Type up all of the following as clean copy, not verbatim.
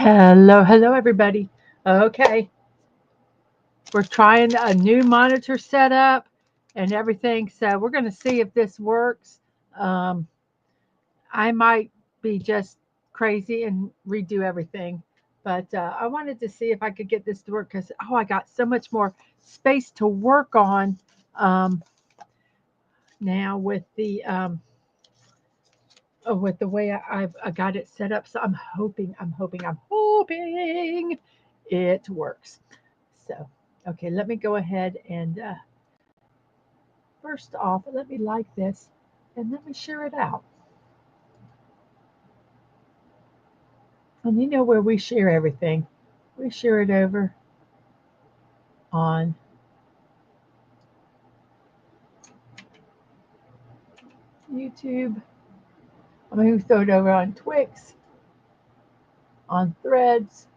Hello, everybody. Okay, we're trying a new monitor setup and everything, so we're going to see if this works. Um, I might be just crazy and redo everything, but I wanted to see if I could get this to work because I got so much more space to work on um, now with the way I got it set up. So I'm hoping it works. So, okay, let me go ahead and first off, let me like this and let me share it out. And you know where we share everything? We share it over on YouTube. I mean, we throw it over on Twix, on Threads,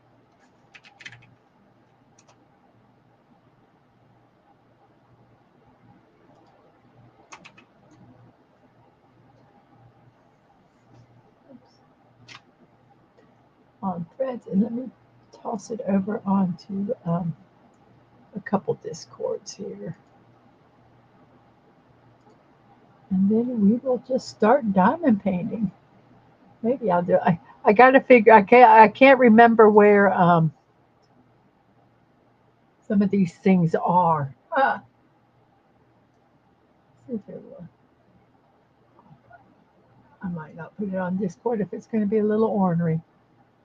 and let me toss it over onto a couple Discords here. And then we will just start diamond painting. Maybe I'll do it. I got to figure. I can't remember where some of these things are. See if it will. I might not put it on Discord if it's going to be a little ornery.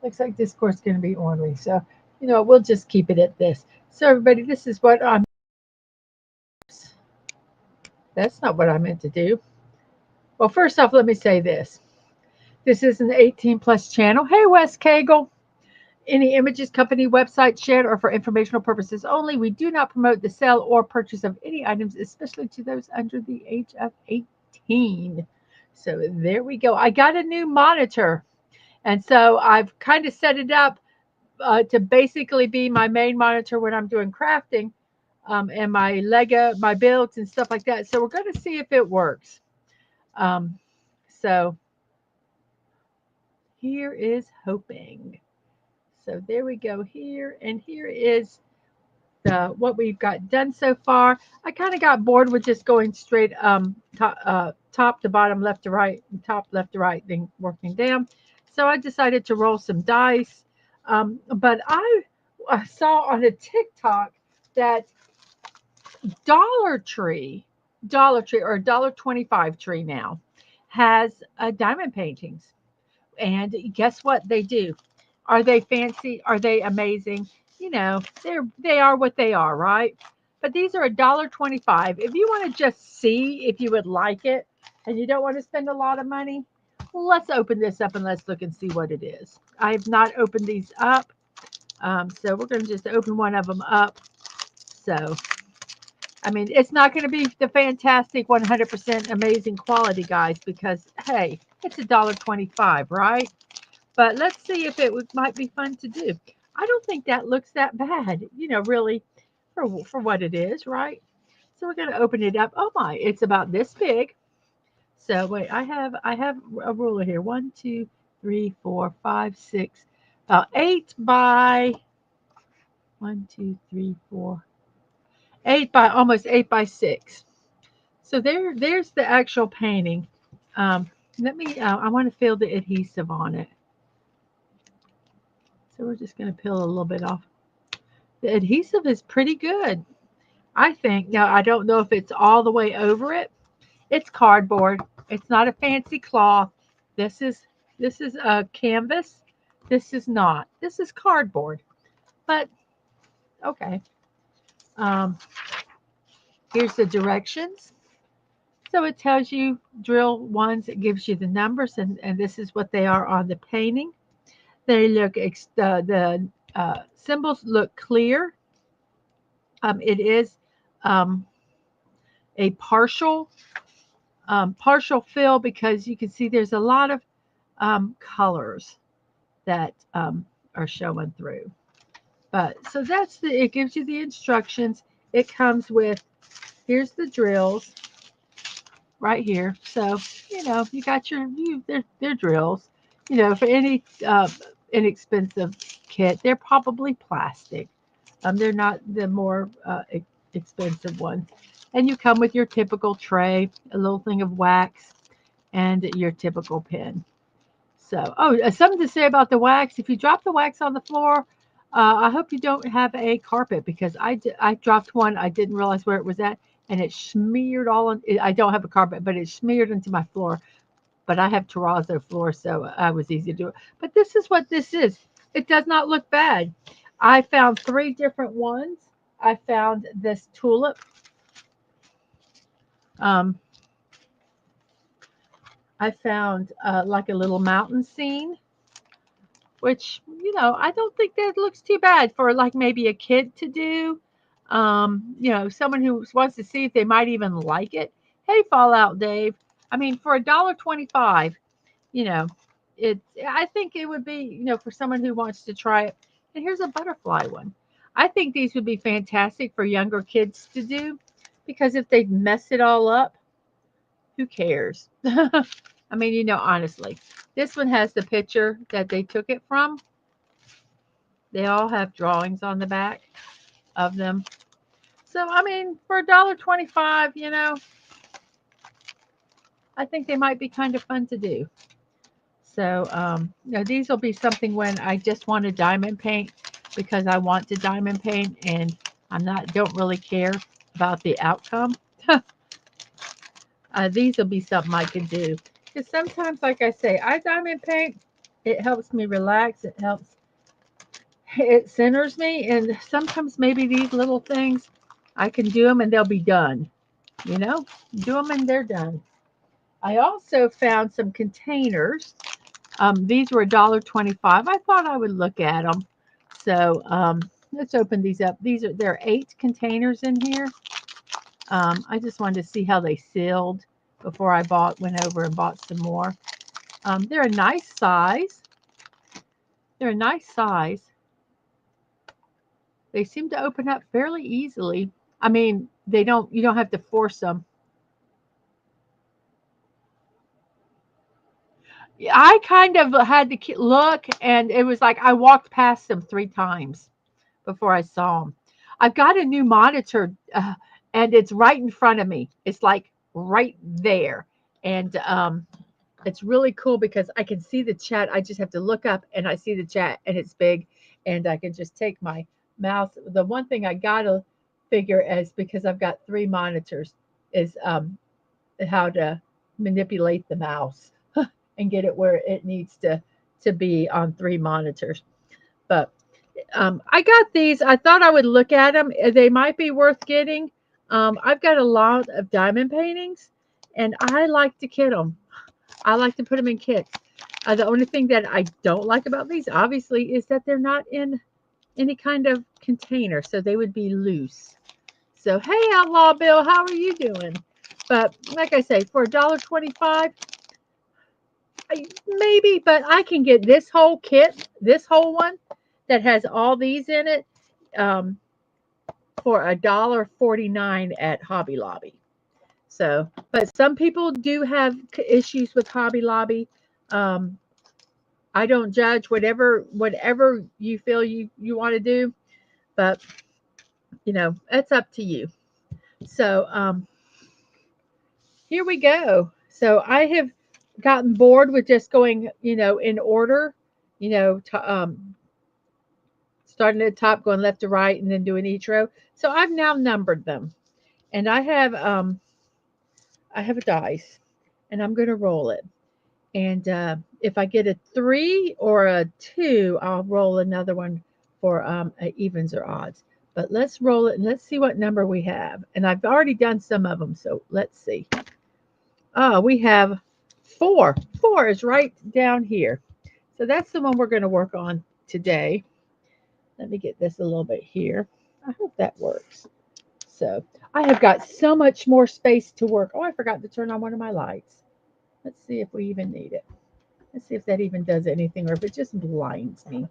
Looks like Discord's going to be ornery, so we'll just keep it at this. So everybody, this is what I'm. That's not what I meant to do. Well, first off, let me say this. This is an 18 plus channel. Hey, Wes Cagle. Any images, company, website shared or for informational purposes only. We do not promote the sale or purchase of any items, especially to those under the age of 18. So there we go. I got a new monitor. And so I've kind of set it up to basically be my main monitor when I'm doing crafting and my Lego, my builds and stuff like that. So we're going to see if it works. So here is hoping. So there we go here. And here is what we've got done so far. I kind of got bored with just going straight top to bottom, left to right, top, left to right, then working down. So I decided to roll some dice. But I saw on a TikTok that Dollar Tree or $1.25 tree now has diamond paintings. And guess what they do? Are they fancy? Are they amazing? They are what they are, right? But these are $1.25. If you want to just see if you would like it and you don't want to spend a lot of money, let's open this up and let's look and see what it is. I have not opened these up. So we're going to just open one of them up. So, I mean, it's not going to be the fantastic 100% amazing quality, guys, because, hey, it's $1.25, right? But let's see if might be fun to do. I don't think that looks that bad, really, for what it is, right? So we're going to open it up. Oh my, it's about this big. So wait, I have a ruler here. 1, 2, 3, 4, 5, 6, about 8 by 1, 2, 3, 4, 8 by almost 8 by 6. So there's the actual painting. Let me. I want to feel the adhesive on it. So we're just going to peel a little bit off. The adhesive is pretty good, I think. Now, I don't know if it's all the way over it. It's cardboard. It's not a fancy cloth. This is a canvas. This is not. This is cardboard. But okay. Um, Here's the directions. So it tells you drill ones. It gives you the numbers, and this is what they are on the painting. They look the symbols look clear. It is um, a partial fill because you can see there's a lot of colors that are showing through. But so it gives you the instructions. It comes with, here's the drills right here. So you got they're drills. For any inexpensive kit. They're probably plastic. They're not the more expensive ones. And you come with your typical tray, a little thing of wax, and your typical pin. So, oh, something to say about the wax. If you drop the wax on the floor, I hope you don't have a carpet because I dropped one. I didn't realize where it was at, and it smeared all on. I don't have a carpet, but it smeared into my floor. But I have terrazzo floor, so I was easy to do it. But this is what this is. It does not look bad. I found three different ones. I found this tulip. Um, I found like a little mountain scene, which, I don't think that looks too bad for like maybe a kid to do. Someone who wants to see if they might even like it. Hey, Fallout Dave. I mean, for $1.25, you know, I think it would be, for someone who wants to try it. And here's a butterfly one. I think these would be fantastic for younger kids to do because if they mess it all up, who cares? I mean, honestly, this one has the picture that they took it from. They all have drawings on the back of them. So, I mean, for $1.25, I think they might be kind of fun to do. So, these will be something when I just want to diamond paint because I want to diamond paint and don't really care about the outcome. These will be something I can do. Because sometimes, like I say, I diamond paint. It helps me relax. It centers me. And sometimes maybe these little things, I can do them and they'll be done. Do them and they're done. I also found some containers. These were $1.25. I thought I would look at them. So let's open these up. There are 8 containers in here. I just wanted to see how they sealed before I went over and bought some more. They're a nice size. They're a nice size. They seem to open up fairly easily. I mean, you don't have to force them. I kind of had to look, and it was like I walked past them 3 times before I saw them. I've got a new monitor, and it's right in front of me. It's like right there, and it's really cool because I can see the chat. I just have to look up, and I see the chat, and it's big, and I can just take my mouse. The one thing I gotta figure is because I've got 3 monitors is how to manipulate the mouse and get it where it needs to be on 3 monitors. But I got these. I thought I would look at them. They might be worth getting. I've got a lot of diamond paintings, and I like to kit them. I like to put them in kits. The only thing that I don't like about these, obviously, is that they're not in any kind of container, so they would be loose. So, hey, Outlaw Bill, how are you doing? But like I say, for $1.25, maybe, but I can get this whole kit, this whole one that has all these in it, um, for $1.49 at Hobby Lobby. So, but some people do have issues with Hobby Lobby. Um, I don't judge whatever you feel you want to do, but it's up to you. So, here we go. So I have gotten bored with just going, in order, starting at the top, going left to right, and then doing each row. So I've now numbered them, and I have a dice, and I'm going to roll it. And if I get a 3 or a 2, I'll roll another one for evens or odds. But let's roll it and let's see what number we have. And I've already done some of them, so let's see. Oh, we have 4. 4 is right down here. So that's the one we're going to work on today. Let me get this a little bit here. I hope that works. So I have got so much more space to work. Oh, I forgot to turn on one of my lights. Let's see if we even need it. Let's see if that even does anything or if it just blinds me.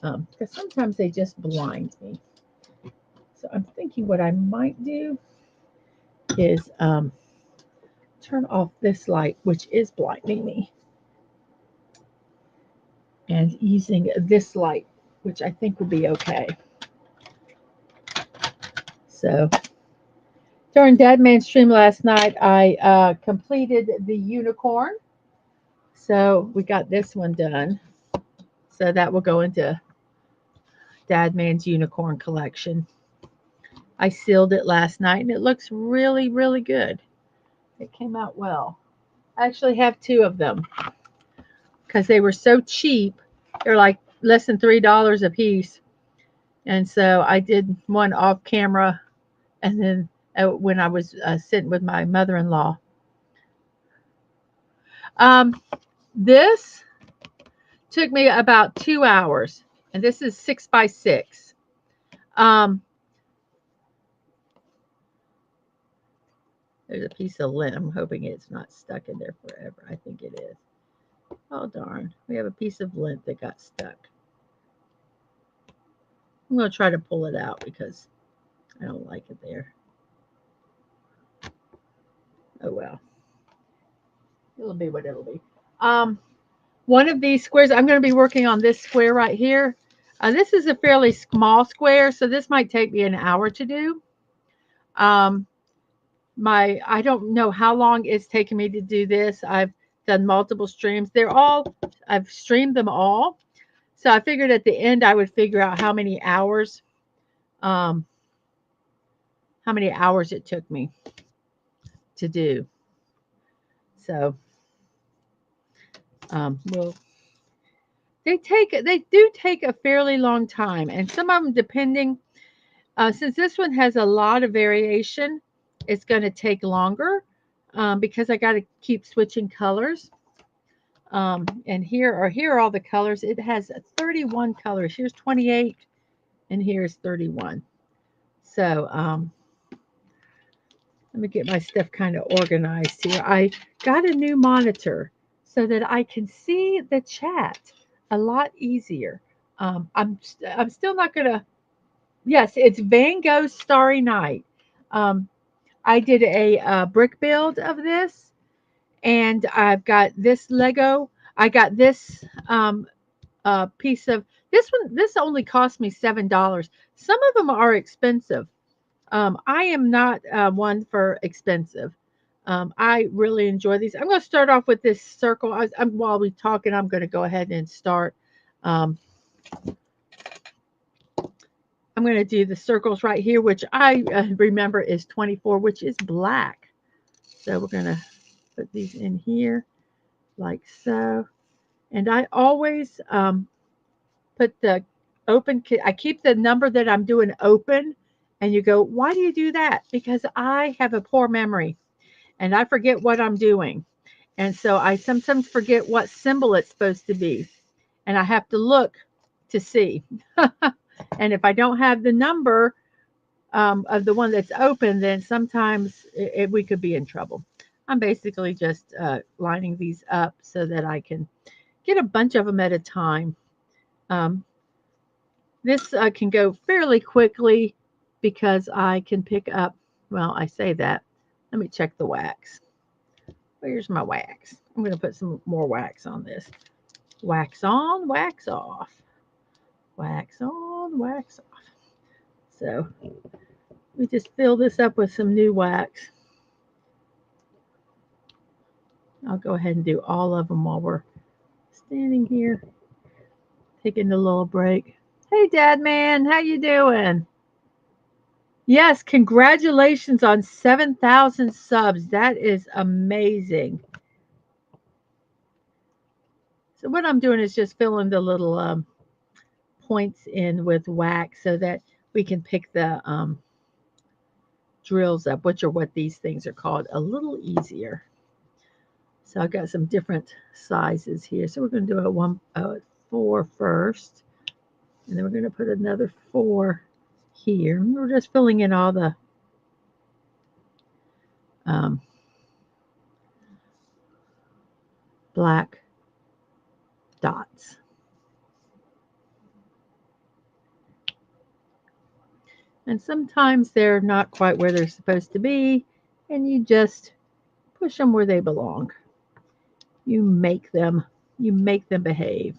Because sometimes they just blind me. So I'm thinking what I might do is turn off this light, which is blinding me. And using this light, which I think will be okay. So during Dadman's stream last night, I completed the unicorn. So we got this one done. So that will go into Dadman's unicorn collection. I sealed it last night and it looks really, really good. It came out well. I actually have two of them because they were so cheap. They're like less than $3 a piece. And so I did one off camera and then when I was sitting with my mother-in-law. This took me about 2 hours, and this is 6x6. There's a piece of lint. I'm hoping it's not stuck in there forever. I think it is. Oh, darn. We have a piece of lint that got stuck. I'm going to try to pull it out because I don't like it there. Oh, well. It'll be what it'll be. One of these squares, I'm going to be working on this square right here. This is a fairly small square, so this might take me an hour to do. I don't know how long it's taken me to do this. I've done multiple streams. I've streamed them all. So I figured at the end I would figure out how many hours it took me to do. So well, they do take a fairly long time, and some of them depending since this one has a lot of variation, it's going to take longer because I got to keep switching colors. And here are all the colors. It has 31 colors. Here's 28 and here's 31. So let me get my stuff kind of organized here. I got a new monitor so that I can see the chat a lot easier. I'm still not gonna. Yes, it's Van Gogh Starry Night. I did a brick build of this, and I've got this Lego. I got this piece of this one. This only cost me $7. Some of them are expensive. I am not one for expensive. I really enjoy these. I'm going to start off with this circle. While we talking, I'm going to go ahead and start. I'm going to do the circles right here, which I remember is 24, which is black. So we're going to put these in here like so. And I always put the open. I keep the number that I'm doing open. And you go, why do you do that? Because I have a poor memory and I forget what I'm doing. And so I sometimes forget what symbol it's supposed to be. And I have to look to see. And if I don't have the number of the one that's open, then sometimes we could be in trouble. I'm basically just lining these up so that I can get a bunch of them at a time. This can go fairly quickly because I can pick up, well, I say that. Let me check the wax. Where's my wax? I'm going to put some more wax on this. Wax on, wax off. Wax on, wax off. So we just fill this up with some new wax. I'll go ahead and do all of them while we're standing here, taking a little break. Hey, Dadman, how you doing? Yes, congratulations on 7,000 subs. That is amazing. So what I'm doing is just filling the little points in with wax so that we can pick the drills up, which are what these things are called, a little easier. So I've got some different sizes here. So we're going to do a 4 first, and then we're going to put another 4 here. And we're just filling in all the black dots. And sometimes they're not quite where they're supposed to be, and you just push them where they belong. You make them behave.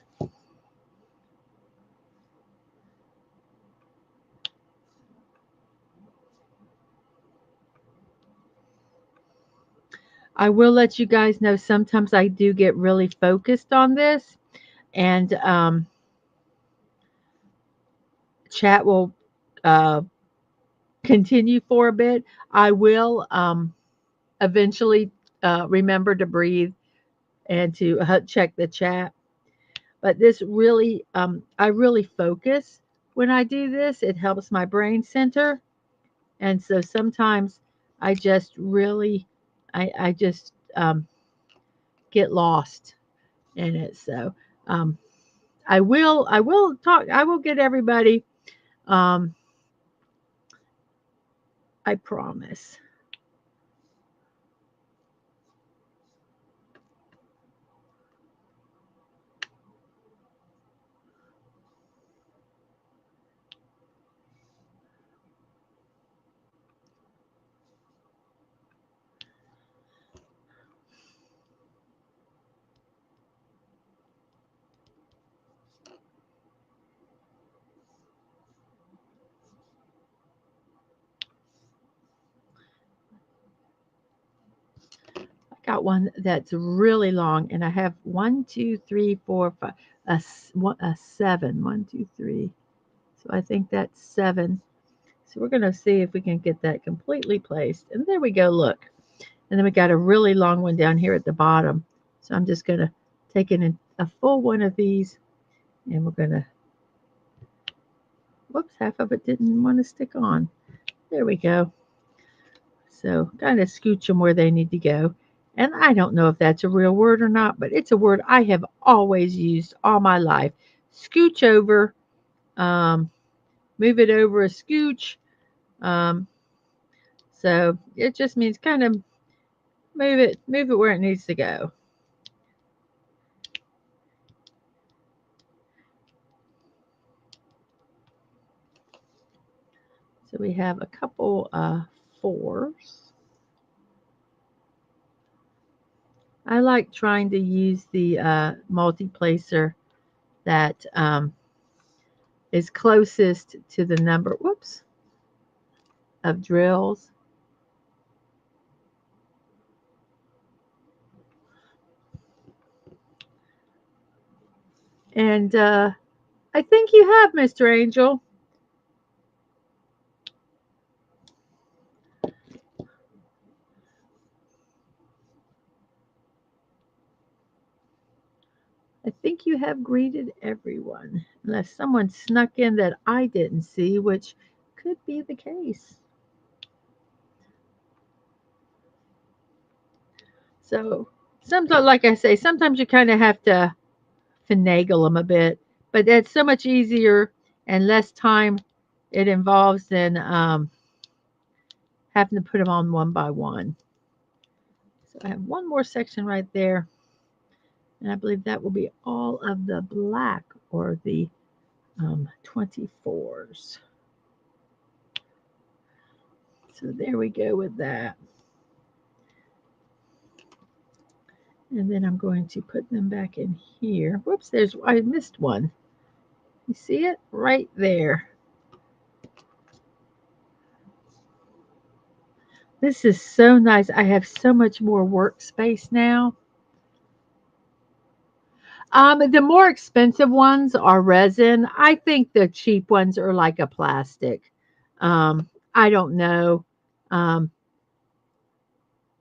I will let you guys know sometimes I do get really focused on this, and chat will uh, continue for a bit. I will eventually remember to breathe and to check the chat. But this really, I really focus when I do this. It helps my brain center. And so sometimes I just really, I just get lost in it. So um, I will talk, I will get everybody. Um, I promise. I got one that's really long, and I have one, two, three, four, five, a seven. One, two, three. So I think that's seven. So we're going to see if we can get that completely placed. And there we go, look. And then we got a really long one down here at the bottom. So I'm just going to take in a full one of these, and we're going to, whoops, half of it didn't want to stick on. There we go. So kind of scooch them where they need to go. And I don't know if that's a real word or not, but it's a word I have always used all my life. Scooch over, um, move it over a scooch. Um, so it just means kind of move it where it needs to go. So we have a couple fours. I like trying to use the multiplacer that is closest to the number, whoops, of drills. And I think you have, Mr. Angel. I think you have greeted everyone, unless someone snuck in that I didn't see, which could be the case. So sometimes, like I say, sometimes you kind of have to finagle them a bit, but that's so much easier and less time it involves than having to put them on one by one. So I have one more section right there, and I believe that will be all of the black or the 24s. So there we go with that. And then I'm going to put them back in here. Whoops, I missed one. You see it? Right there. This is so nice. I have so much more workspace now. The more expensive ones are resin. I think the cheap ones are like a plastic. I don't know. Um,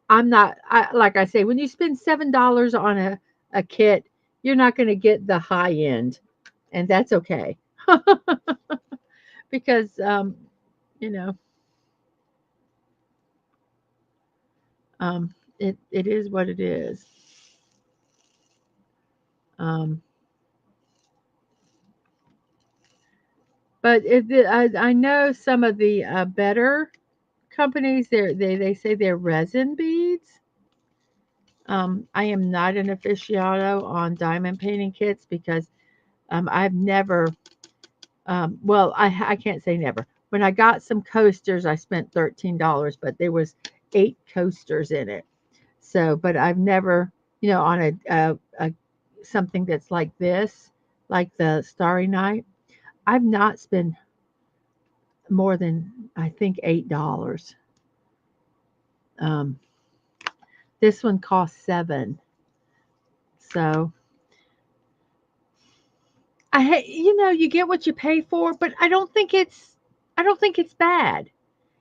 I'm not. Like I say, when you spend $7 on a kit, you're not going to get the high end, and that's okay because you know it is what it is. Um, but I know some of the better companies. They say they're resin beads. I am not an aficionado on diamond painting kits because I've never, well, I can't say never. When I got some coasters, I spent $13, but there was 8 coasters in it. So, but I've never, on a something that's like this, like the Starry Night, I've not spent more than I think $8. Um, This one cost 7. So you get what you pay for, but I don't think it's bad.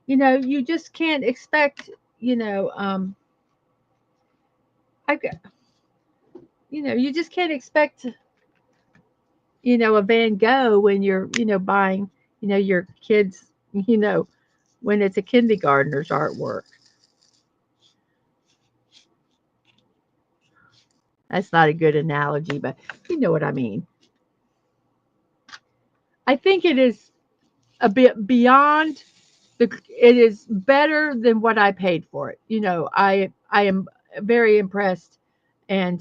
You just can't expect, you know, I, g- you just can't expect, a Van Gogh when you're, buying, your kids, you know, when it's a kindergartner's artwork. That's not a good analogy, but you know what I mean. I think it is a bit beyond it is better than what I paid for it. I am very impressed. And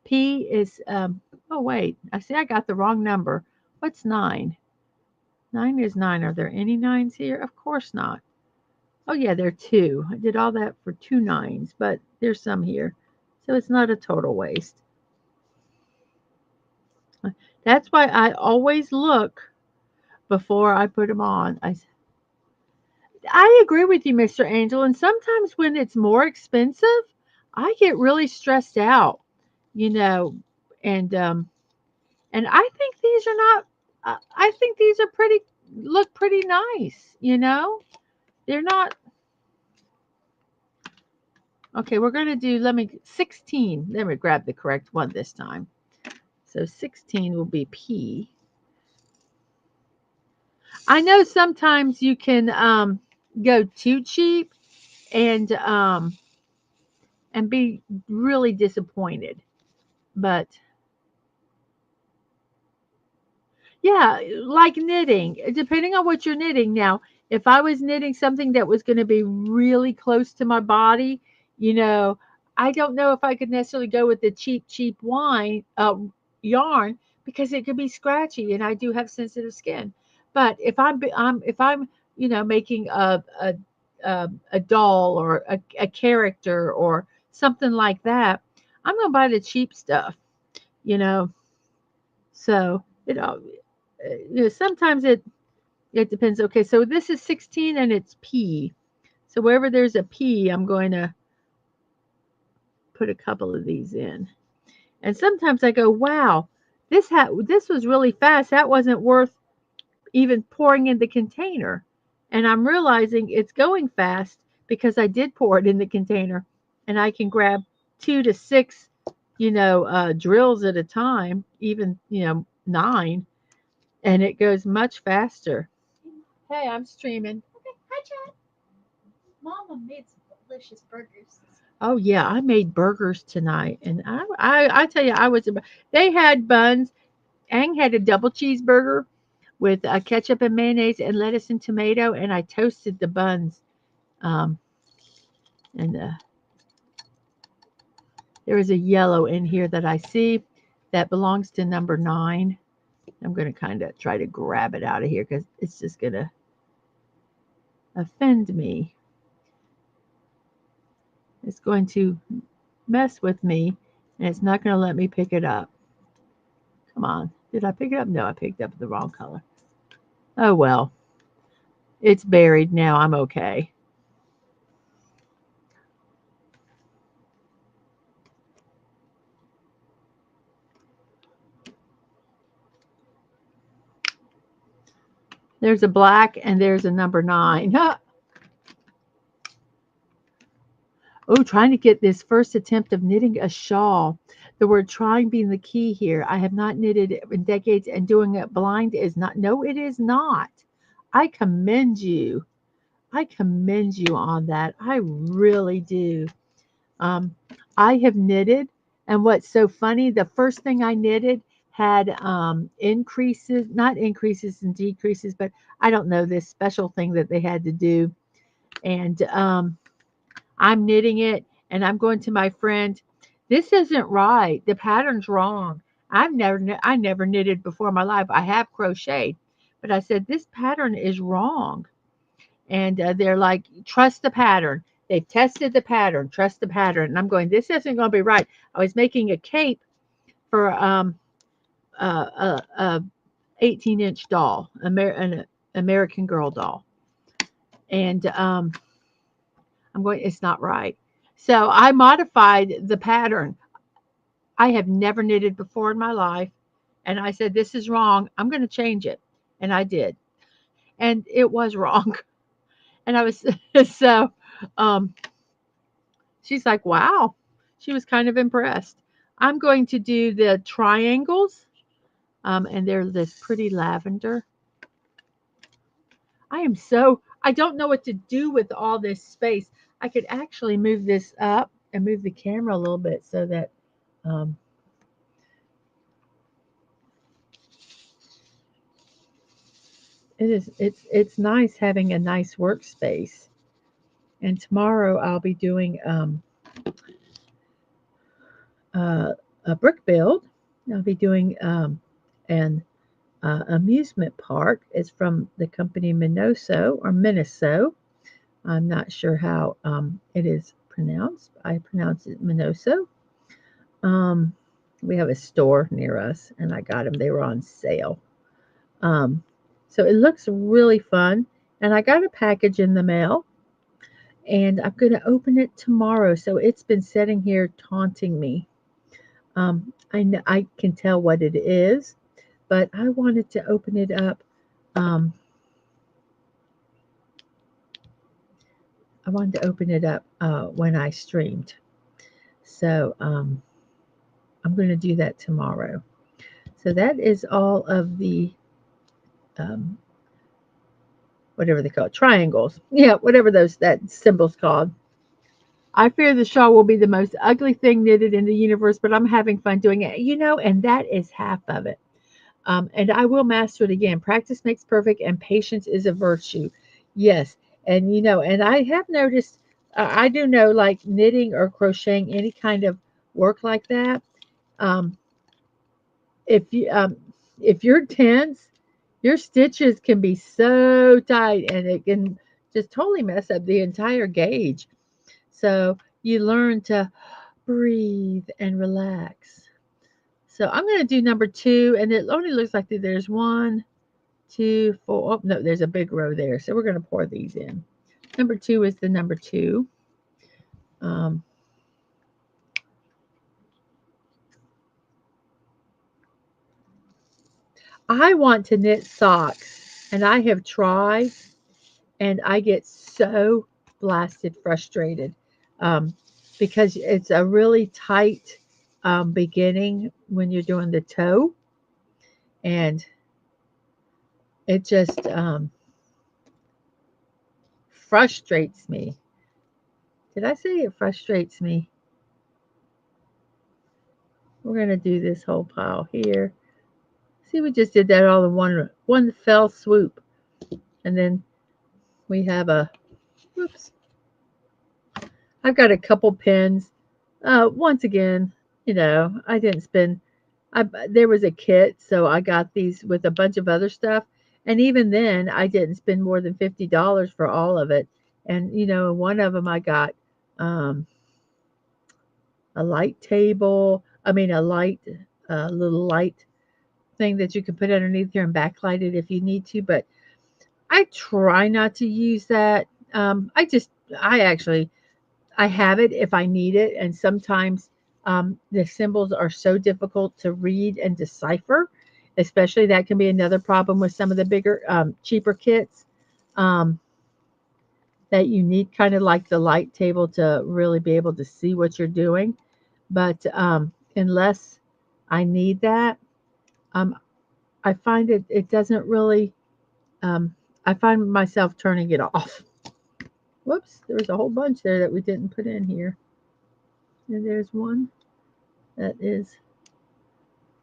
P is oh wait, I see I got the wrong number. What's 9? 9 is 9. Are there any nines here? Of course not. Oh yeah, there are 2. I did all that for 2 nines, but there's some here. So it's not a total waste. That's why I always look before I put them on. I agree with you, Mr. Angel. And sometimes when it's more expensive, I get really stressed out, you know, and I think these are not. I think these are look pretty nice. They're not. Okay, we're gonna do. Let me 16. Let me grab the correct one this time. So 16 will be P. I know sometimes you can go too cheap and be really disappointed. But yeah, like knitting, depending on what you're knitting. Now, if I was knitting something that was going to be really close to my body, you know, I don't know if I could necessarily go with the cheap yarn because it could be scratchy, and I do have sensitive skin. But if I'm making a doll or a character or something like that, I'm gonna buy the cheap stuff, you know. So sometimes it depends. Okay, so this is 16 and it's P. So wherever there's a P, I'm going to put a couple of these in. And sometimes I go, wow, this was really fast. That wasn't worth even pouring in the container. And I'm realizing it's going fast because I did pour it in the container, and I can grab 2 to 6, drills at a time, even 9, and it goes much faster. Hey, I'm streaming. Okay, hi Chad. Mama made some delicious burgers. Oh yeah, I made burgers tonight, and I tell you, They had buns. Ang had a double cheeseburger with ketchup and mayonnaise and lettuce and tomato, and I toasted the buns. Um, and there is a yellow in here that I see that belongs to number 9. I'm going to kind of try to grab it out of here because it's just going to offend me. It's going to mess with me, and it's not going to let me pick it up. Come on. Did I pick it up? No, I picked up the wrong color. Oh well. It's buried now. I'm okay. There's a black and there's a number 9. Oh, trying to get this first attempt of knitting a shawl. The word trying being the key here. I have not knitted in decades, and doing it blind is not. No, it is not. I commend you. I commend you on that. I really do. Um, I have knitted, and what's so funny, the first thing I knitted had increases, not increases and decreases, but I don't know, this special thing that they had to do. And I'm knitting it, and I'm going to my friend. This isn't right. The pattern's wrong. I never knitted before in my life. I have crocheted, but I said this pattern is wrong. And they're like, trust the pattern. They've tested the pattern. Trust the pattern. And I'm going, this isn't going to be right. I was making a cape for a 18-inch doll, an American Girl doll, and It's not right. So I modified the pattern. I have never knitted before in my life. And I said, this is wrong. I'm going to change it. And I did. And it was wrong. And I was, so um, she's like, wow. She was kind of impressed. I'm going to do the triangles. And they're this pretty lavender. I don't know what to do with all this space. I could actually move this up and move the camera a little bit so that um, it's nice having a nice workspace. And tomorrow I'll be doing uh, a brick build. I'll be doing an amusement park. It's from the company Minoso or Miniso. I'm not sure how it is pronounced. I pronounce it Minoso. Um, we have a store near us, and I got them. They were on sale. Um, so it looks really fun. And I got a package in the mail, and I'm going to open it tomorrow. So it's been sitting here taunting me. I can tell what it is, but I wanted to open it up. Um, I wanted to open it up when I streamed. So I'm going to do that tomorrow. So that is all of the um, whatever they call it, triangles. Yeah, whatever that symbol's called. I fear the shawl will be the most ugly thing knitted in the universe, but I'm having fun doing it. And that is half of it. And I will master it again. Practice makes perfect, and patience is a virtue. Yes, and and I have noticed. I do know, like knitting or crocheting, any kind of work like that. Um, if you if you're tense, your stitches can be so tight, and it can just totally mess up the entire gauge. So you learn to breathe and relax. So I'm going to do number two, and it only looks like there's one, two, four. Oh, no, there's a big row there. So we're going to pour these in. Number two is the number two. Um, I want to knit socks, and I have tried, and I get so blasted frustrated um, because it's a really tight beginning when you're doing the toe, and it just frustrates me. Did I say it frustrates me? We're going to do this whole pile here. See, we just did that all in one fell swoop. And then we have whoops, I've got a couple pins. Once again, I didn't spend, there was a kit, so I got these with a bunch of other stuff. And even then, I didn't spend more than $50 for all of it. And, one of them I got um, a light table, a light, little light thing that you can put underneath here and backlight it if you need to. But I try not to use that. I actually, I have it if I need it. And sometimes the symbols are so difficult to read and decipher, especially that can be another problem with some of the bigger, cheaper kits um, that you need kind of like the light table to really be able to see what you're doing. But unless I need that, um, I find it doesn't really, um, I find myself turning it off. Whoops, there was a whole bunch there that we didn't put in here. And there's one that is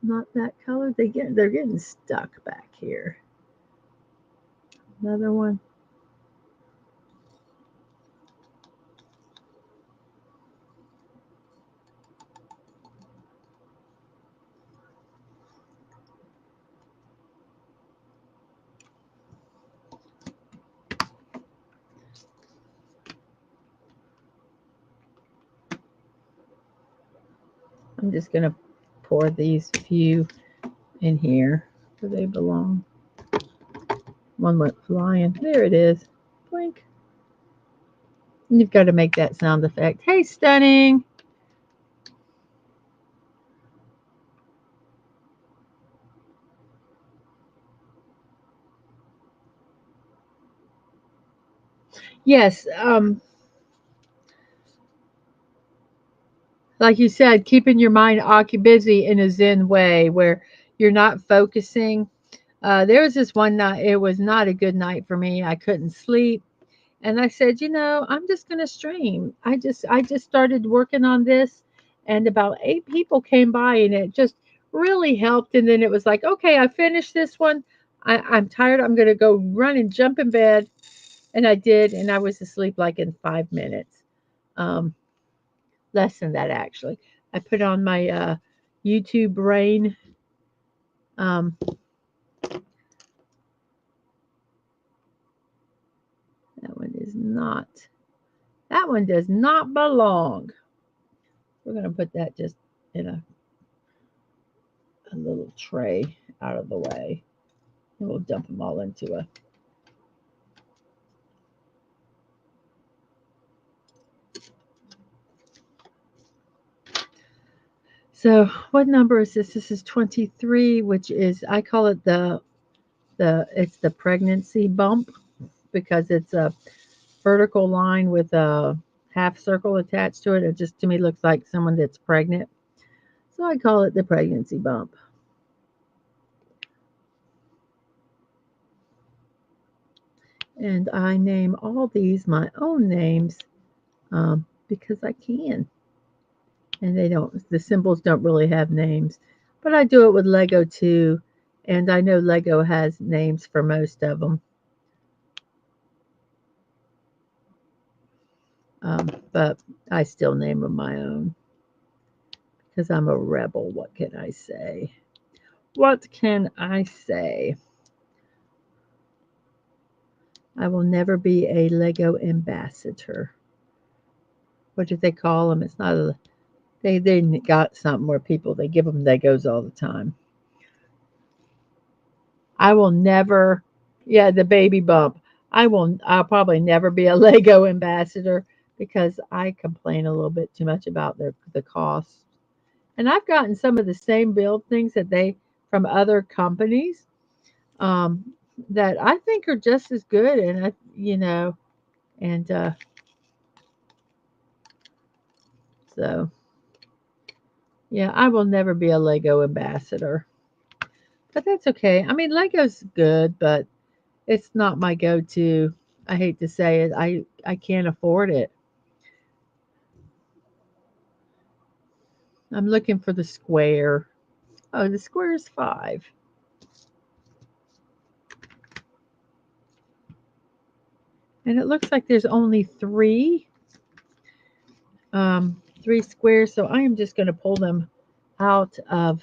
not that color. They're getting stuck back here. Another one. I'm just gonna pour these few in here where they belong. One went flying. There it is. Blink. You've got to make that sound effect. Hey, Stunning. Yes, like you said, keeping your mind busy in a Zen way where you're not focusing. There was this one night, it was not a good night for me. I couldn't sleep. And I said, I'm just going to stream. I just started working on this, and about 8 people came by, and it just really helped. And then it was like, okay, I finished this one. I'm tired. I'm going to go run and jump in bed. And I did, and I was asleep like in 5 minutes. Um, Less than that, actually. I put on my YouTube brain. Um, that one is not, that one does not belong. We're going to put that just in a little tray out of the way. And we'll dump them all into a. So what number is this? This is 23, which is, I call it it's the pregnancy bump because it's a vertical line with a half circle attached to it. It just to me looks like someone that's pregnant. So I call it the pregnancy bump. And I name all these my own names because I can. And the symbols don't really have names. But I do it with Lego too. And I know Lego has names for most of them. But I still name them my own because I'm a rebel. What can I say? What can I say? I will never be a Lego ambassador. What do they call them? It's not a. They got something where they give them Legos all the time. I will never. Yeah, the baby bump. I'll probably never be a Lego ambassador because I complain a little bit too much about the cost. And I've gotten some of the same build things that they from other companies um, that I think are just as good, and and so yeah, I will never be a Lego ambassador, but that's okay. I mean, Lego's good, but it's not my go-to. I hate to say it. I can't afford it. I'm looking for the square. Oh, the square is 5. And it looks like there's only 3 squares, so I am just going to pull them out of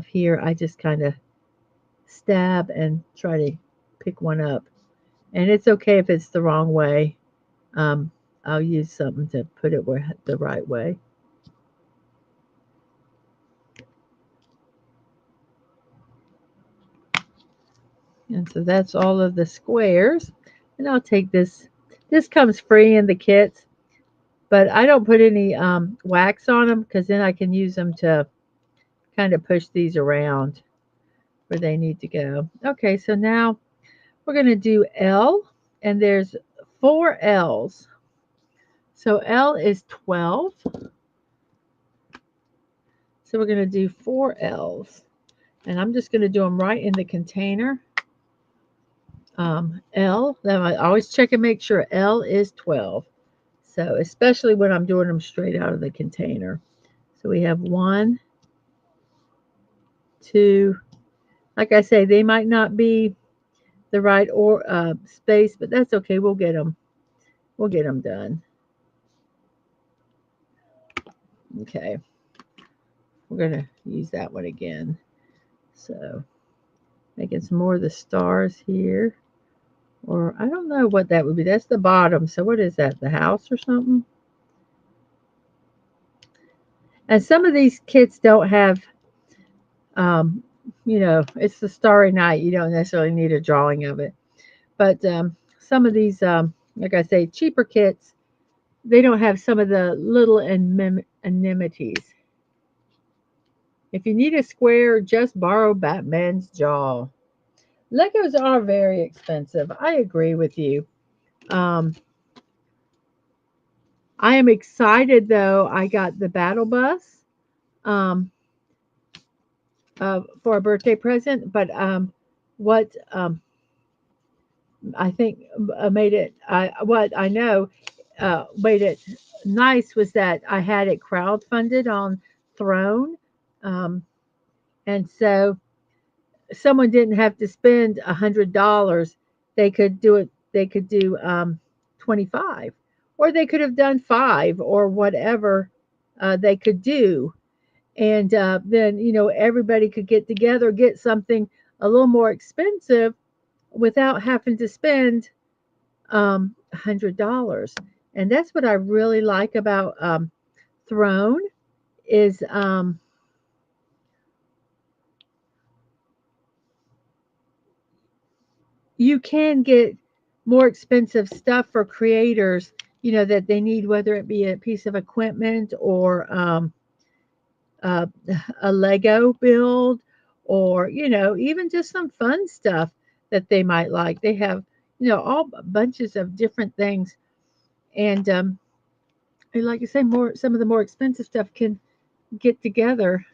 here. I just kind of stab and try to pick one up. And it's okay if it's the wrong way. Um, I'll use something to put it the right way. And so that's all of the squares. And I'll take this. This comes free in the kits, but I don't put any wax on them because then I can use them to kind of push these around where they need to go. Okay, so now we're going to do L, and there's 4 L's. So L is 12. So we're going to do 4 L's. And I'm just going to do them right in the container. L, then I always check and make sure L is 12. So especially when I'm doing them straight out of the container. So we have 1, 2. Like I say, they might not be the right space, but that's okay. We'll get them. We'll get them done. Okay. We're going to use that one again. So making some more of the stars here. Or I don't know what that would be. That's the bottom. So what is that? The house or something? And some of these kits don't have, um, it's the Starry Night. You don't necessarily need a drawing of it. But some of these like I say, cheaper kits, they don't have some of the little amenities. If you need a square, just borrow Batman's jaw. Legos are very expensive. I agree with you. Um, I am excited though. I got the battle bus um, for a birthday present, but what I think made it, what I know made it nice was that I had it crowdfunded on Throne. Um, and so someone didn't have to spend $100. They could do it. They could do 25, or they could have done five, or whatever they could do. And then everybody could get together, get something a little more expensive without having to spend $100. And that's what I really like about Throne is you can get more expensive stuff for creators, that they need, whether it be a piece of equipment or uh, a Lego build, or, even just some fun stuff that they might like. They have, all bunches of different things. And like I say, some of the more expensive stuff can get together.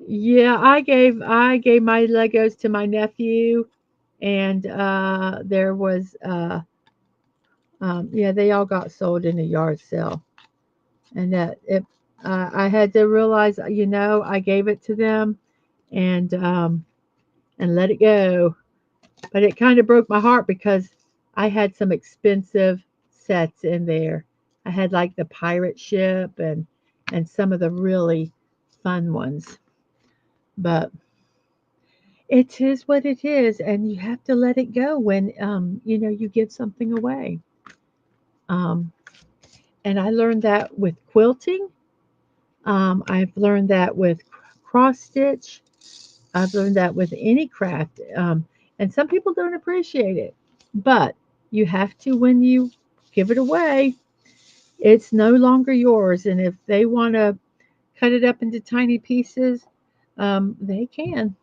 Yeah, I gave my Legos to my nephew, and there was yeah, they all got sold in a yard sale, and that it I had to realize, I gave it to them, and let it go. But it kind of broke my heart because I had some expensive sets in there. I had like the pirate ship and some of the really fun ones. But it is what it is, and you have to let it go when you give something away. Um, and I learned that with quilting. I've learned that with cross stitch. I've learned that with any craft. And some people don't appreciate it, but you have to, when you give it away, it's no longer yours. And if they want to cut it up into tiny pieces, they can.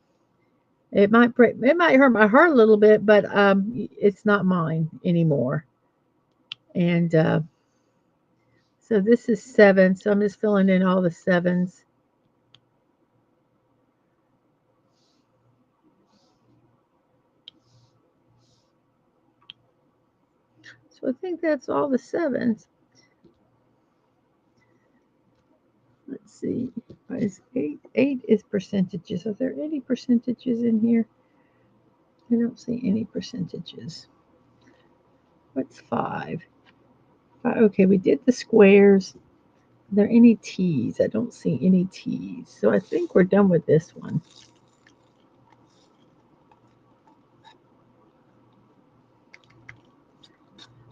It might hurt my heart a little bit, but it's not mine anymore. And so this is seven. So I'm just filling in all the sevens. So I think that's all the sevens. Let's see. Is eight? Eight is percentages. Are there any percentages in here? I don't see any percentages. What's five? Five. Okay, we did the squares. Are there any T's? I don't see any T's. So I think we're done with this one.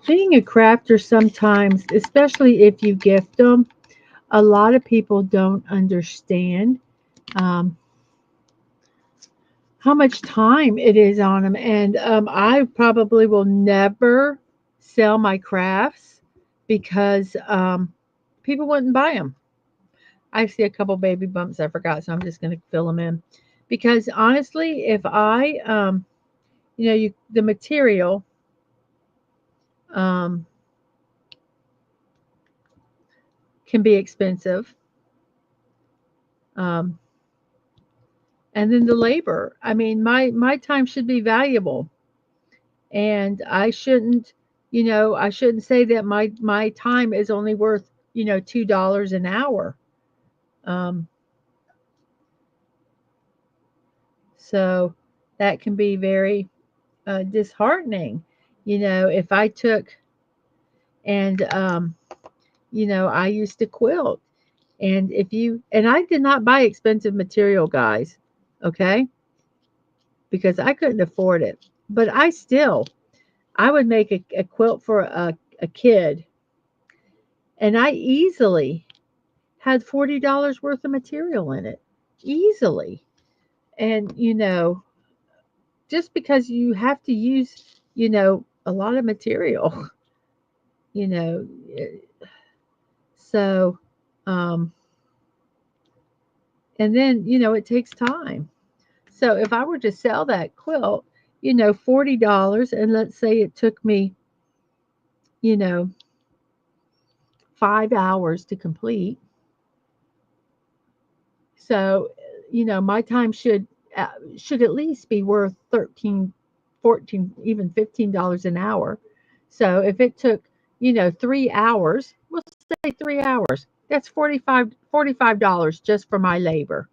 Being a crafter sometimes, especially if you gift them, a lot of people don't understand um, how much time it is on them. And I probably will never sell my crafts because people wouldn't buy them. I see a couple baby bumps I forgot, so I'm just going to fill them in. Because honestly, if I, the material, um, can be expensive. Um, and then the labor. I mean, my time should be valuable, and I shouldn't say that my time is only worth $2 an hour. Um, so that can be very disheartening. If I took and I used to quilt, and I did not buy expensive material, guys, okay, because I couldn't afford it. But I would make a quilt for a kid, and I easily had $40 worth of material in it. Easily. And, just because you have to use, a lot of material, you know, eh, so, um, and then, it takes time. So if I were to sell that quilt, $40, and let's say it took me, you know, 5 hours to complete. So, my time should at least be worth 13, 14, even $15 an hour. So if it took, 3 hours, we'll say 3 hours, that's $45 just for my labor.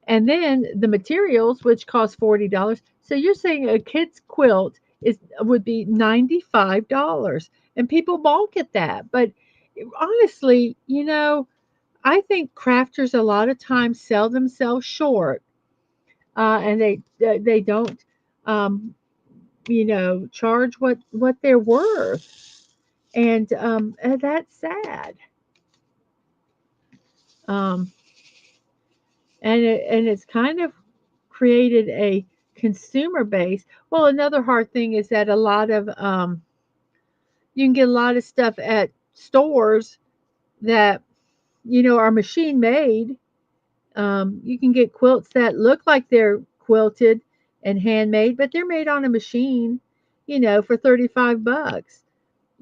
And then the materials, which cost $40. So you're saying a kid's quilt would be $95. And people balk at that. But honestly, I think crafters a lot of times sell themselves short, and they don't, um, charge what they're worth, and that's sad. Um, and it's kind of created a consumer base. Well, another hard thing is that a lot of you can get a lot of stuff at stores that are machine made. You can get quilts that look like they're quilted and handmade, but they're made on a machine, for $35.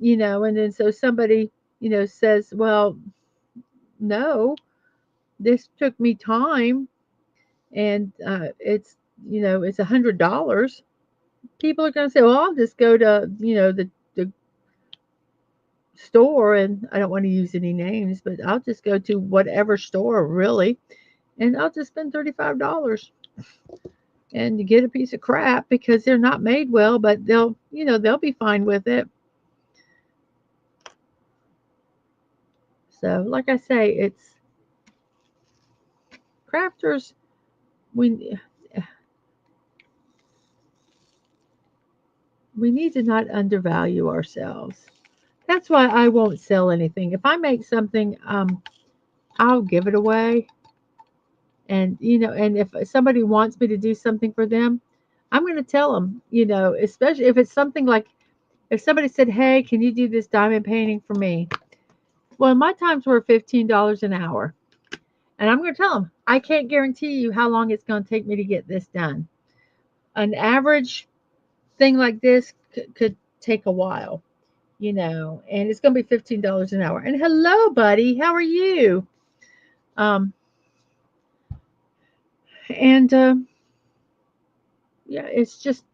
And then so somebody, says, well, no, this took me time, and it's $100. People are going to say, well, I'll just go to, the store, and I don't want to use any names, but I'll just go to whatever store really, and I'll just spend $35 and get a piece of crap because they're not made well, but they'll be fine with it. So, like I say, it's crafters. We we need to not undervalue ourselves. That's why I won't sell anything. If I make something, I'll give it away. And and if somebody wants me to do something for them, I'm going to tell them. Especially if it's something like if somebody said, "Hey, can you do this diamond painting for me?" Well, my times were $15 an hour. And I'm going to tell them, I can't guarantee you how long it's going to take me to get this done. An average thing like this could take a while, and it's going to be $15 an hour. And hello, buddy, how are you? Um, and yeah, it's just,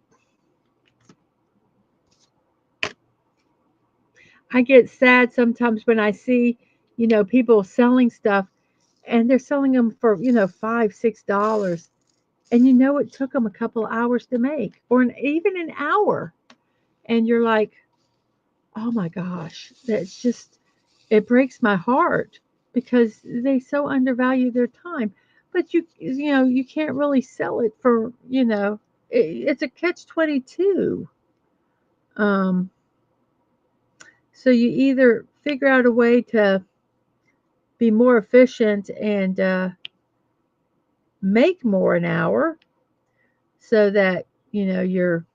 I get sad sometimes when I see, people selling stuff and they're selling them for, $5, $6. And it took them a couple hours to make, or even an hour. And you're like, oh my gosh, that's just, it breaks my heart because they so undervalue their time. But you can't really sell it for, it's a catch 22. Um, so you either figure out a way to be more efficient and make more an hour so that, your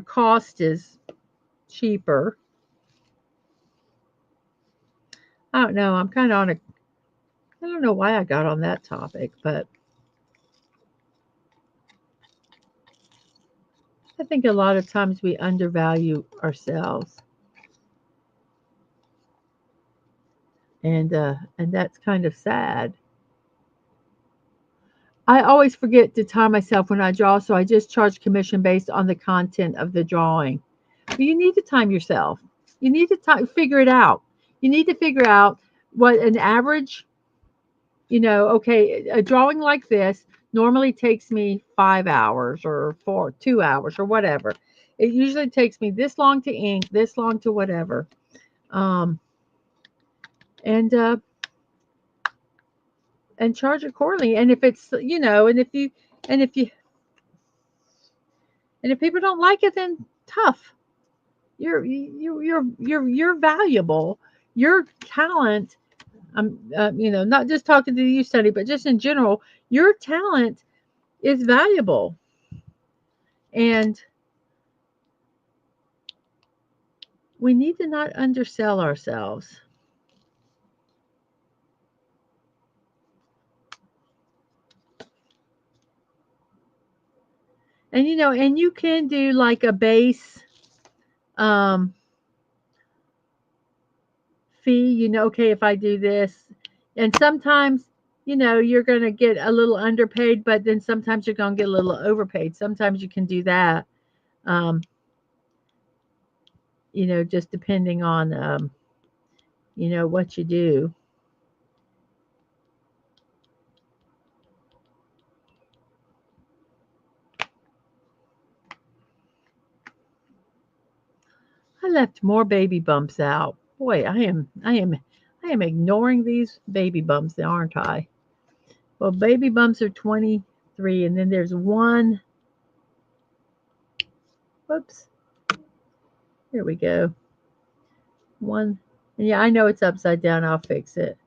cost is cheaper. I don't know. I'm kind of on a, I don't know why I got on that topic, but I think a lot of times we undervalue ourselves, and that's kind of sad. I always forget to time myself when I draw, so I just charge commission based on the content of the drawing. But you need to time yourself. You need to figure it out. You need to figure out what an average, okay, a drawing like this normally takes me 5 hours or 2 hours or whatever. It usually takes me this long to ink, this long to whatever. Um, and and charge accordingly. And if it's and if you and if people don't like it, then tough. You're valuable. Your talent. Not just talking to you, study, but just in general, your talent is valuable. And we need to not undersell ourselves. And and you can do like a base um fee, okay, if I do this. And sometimes, you're going to get a little underpaid, but then sometimes you're going to get a little overpaid. Sometimes you can do that. Um, just depending on what you do. I left more baby bumps out. Boy, I am ignoring these baby bumps, aren't I? Well, baby bumps are 23, and then there's one. Whoops. Here we go. One. And yeah, I know it's upside down. I'll fix it.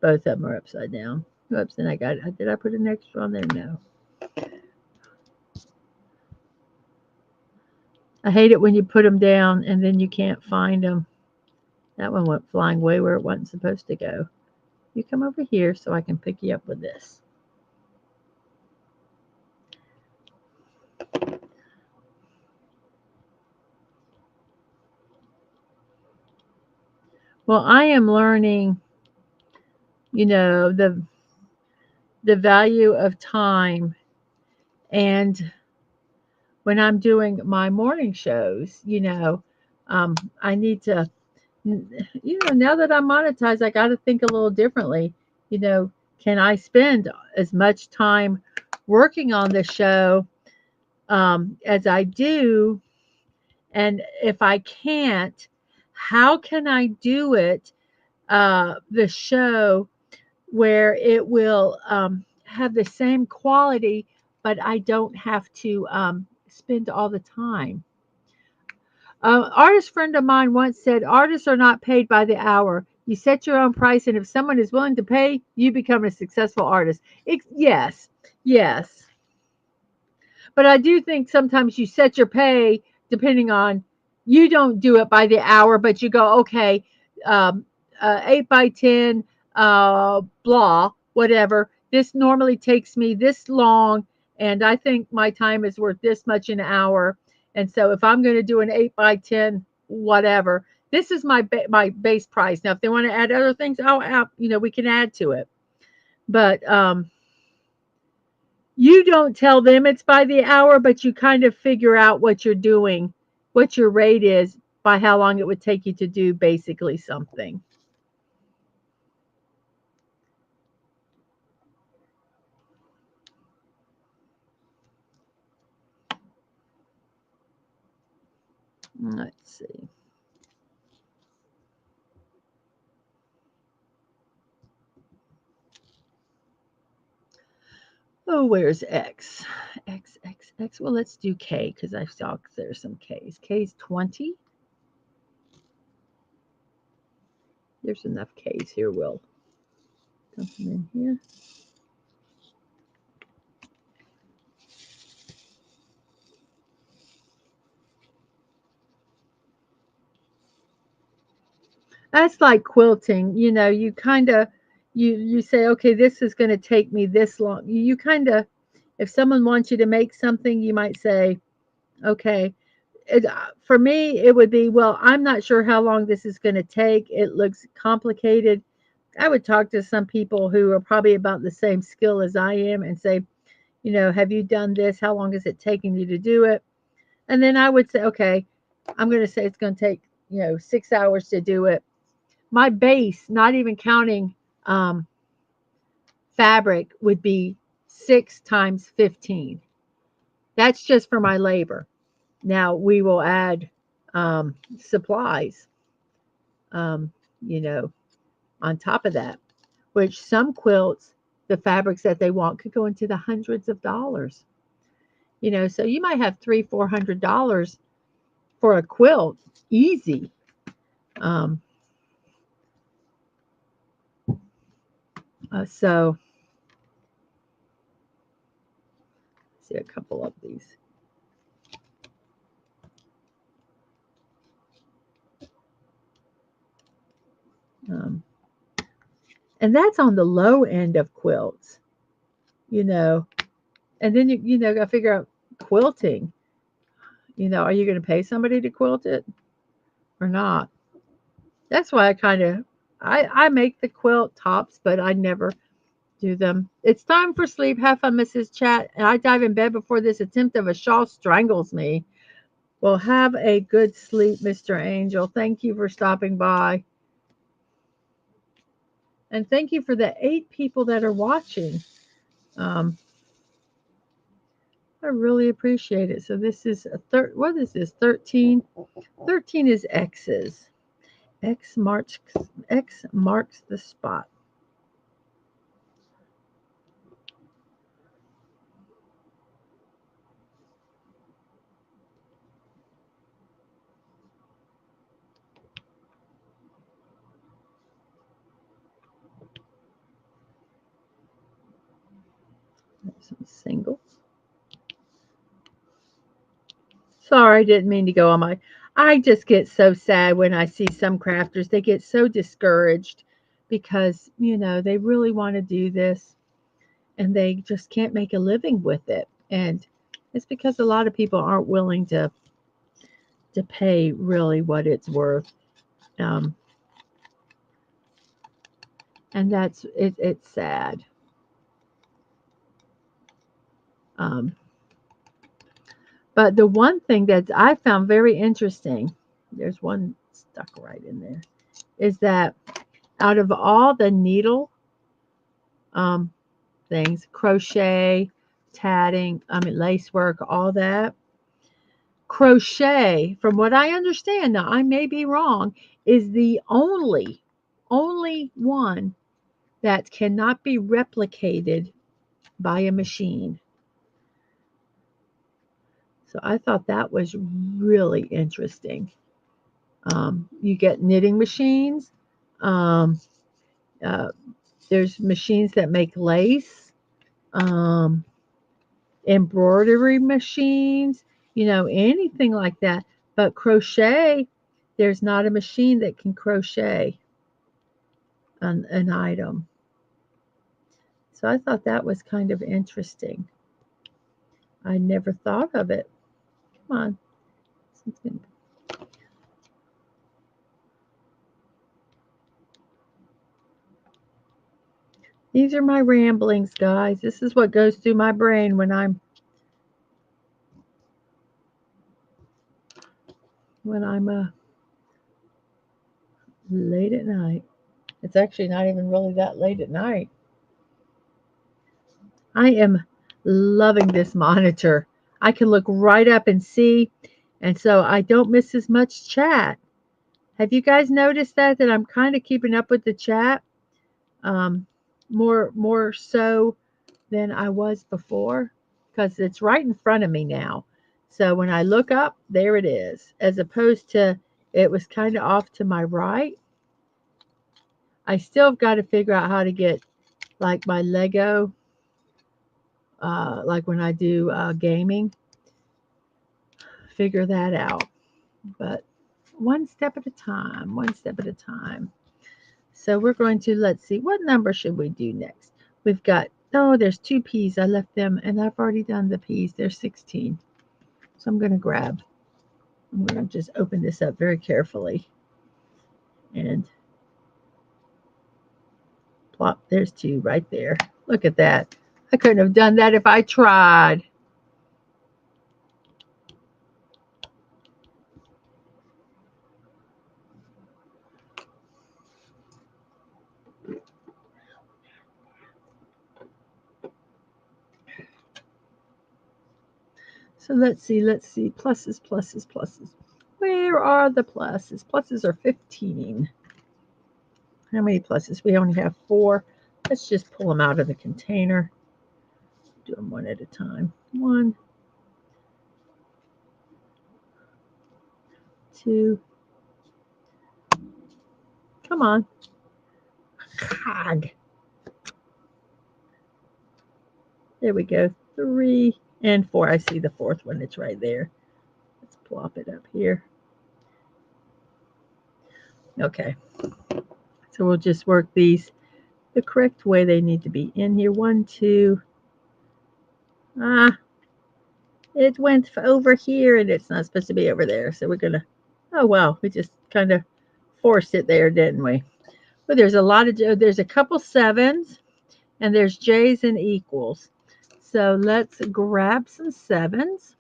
Both of them are upside down. Whoops, and did I put an extra on there? No. I hate it when you put them down and then you can't find them. That one went flying way where it wasn't supposed to go. You come over here so I can pick you up with this. Well, I am learning, the value of time, and when I'm doing my morning shows, I need to, now that I'm monetized, I got to think a little differently. You know, can I spend as much time working on the show as I do? And if I can't, how can I do it, the show, where it will have the same quality, but I don't have to spend all the time? Artist friend of mine once said, "Artists are not paid by the hour. You set your own price, and if someone is willing to pay, you become a successful artist." Yes, yes. But I do think sometimes you set your pay depending on, you don't do it by the hour, but you go, okay, 8 by 10, blah, whatever. This normally takes me this long, and I think my time is worth this much an hour. And so if I'm going to do an 8 by 10, whatever, this is my base price. Now, if they want to add other things, we can add to it. But you don't tell them it's by the hour, but you kind of figure out what you're doing, what your rate is, by how long it would take you to do basically something. Let's see. Oh, where's X? X, X, X. Well, let's do K because I saw there's some Ks. K's 20. There's enough K's here. We'll dump them in here. That's like quilting. You kind of, you say, okay, this is going to take me this long. You kind of, if someone wants you to make something, you might say, okay, for me, it would be, well, I'm not sure how long this is going to take. It looks complicated. I would talk to some people who are probably about the same skill as I am and say, have you done this? How long is it taking you to do it? And then I would say, okay, I'm going to say it's going to take, 6 hours to do it. My base, not even counting fabric, would be 6 times 15. That's just for my labor. Now we will add supplies, um, you know, on top of that, which some quilts, the fabrics that they want could go into the hundreds of dollars. So you might have $300-400 for a quilt, easy. Um, So see a couple of these. Um, and that's on the low end of quilts, you know. And then got to figure out quilting. Are you going to pay somebody to quilt it or not? That's why I make the quilt tops, but I never do them. It's time for sleep. Have fun, Mrs. Chat. And I dive in bed before this attempt of a shawl strangles me. Well, have a good sleep, Mr. Angel. Thank you for stopping by. And thank you for the 8 people that are watching. Um, I really appreciate it. So this is what is this? 13. 13 is X's. X marks the spot. Some singles. Sorry, I didn't mean to go on my. I just get so sad when I see some crafters. They get so discouraged because, they really want to do this and they just can't make a living with it. And it's because a lot of people aren't willing to pay really what it's worth. Um, and that's it. It's sad. Um, but the one thing that I found very interesting, there's one stuck right in there, is that out of all the needle um, things, crochet, tatting, lace work, all that, crochet, from what I understand, now I may be wrong, is the only one that cannot be replicated by a machine. So I thought that was really interesting. You get knitting machines. Um, uh, there's machines that make lace, um, embroidery machines, anything like that. But crochet, there's not a machine that can crochet an item. So I thought that was kind of interesting. I never thought of it. Come on. Something. These are my ramblings, guys. This is what goes through my brain when I'm late at night. It's actually not even really that late at night. I am loving this monitor. I can look right up and see, and so I don't miss as much chat. Have you guys noticed that I'm kind of keeping up with the chat um, more so than I was before because it's right in front of me now. So when I look up, there it is, as opposed to it was kind of off to my right. I still have got to figure out how to get like my Lego, like when I do gaming, figure that out. But one step at a time, one step at a time. So we're going to, let's see, what number should we do next? We've got, oh, there's 2 P's. I left them, and I've already done the P's. There's 16. So I'm going to just open this up very carefully. And plop, there's 2 right there. Look at that. I couldn't have done that if I tried. So let's see. Pluses, pluses, pluses. Where are the pluses? Pluses are 15. How many pluses? We only have 4. Let's just pull them out of the container. Do them one at a time. 1, 2. Come on. God. There we go. 3 and 4. I see the fourth one. It's right there. Let's plop it up here. Okay. So we'll just work these the correct way they need to be in here. 1, 2. It went over here and it's not supposed to be over there. So we're going to, oh, wow. We just kind of forced it there, didn't we? But there's a lot of, there's a couple 7s and there's J's and equals. So let's grab some 7s.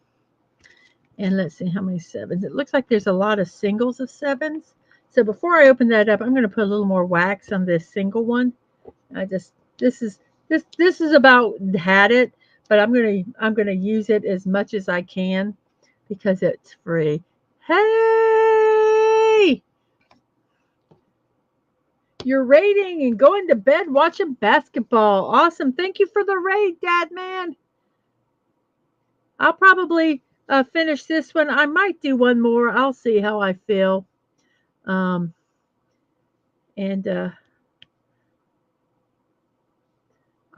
And let's see how many 7s. It looks like there's a lot of singles of 7s. So before I open that up, I'm going to put a little more wax on this single one. This is about had it, but I'm gonna use it as much as I can because it's free. Hey, you're raiding and going to bed watching basketball. Awesome. Thank you for the raid, Dadman. I'll probably finish this one. I might do one more. I'll see how I feel. And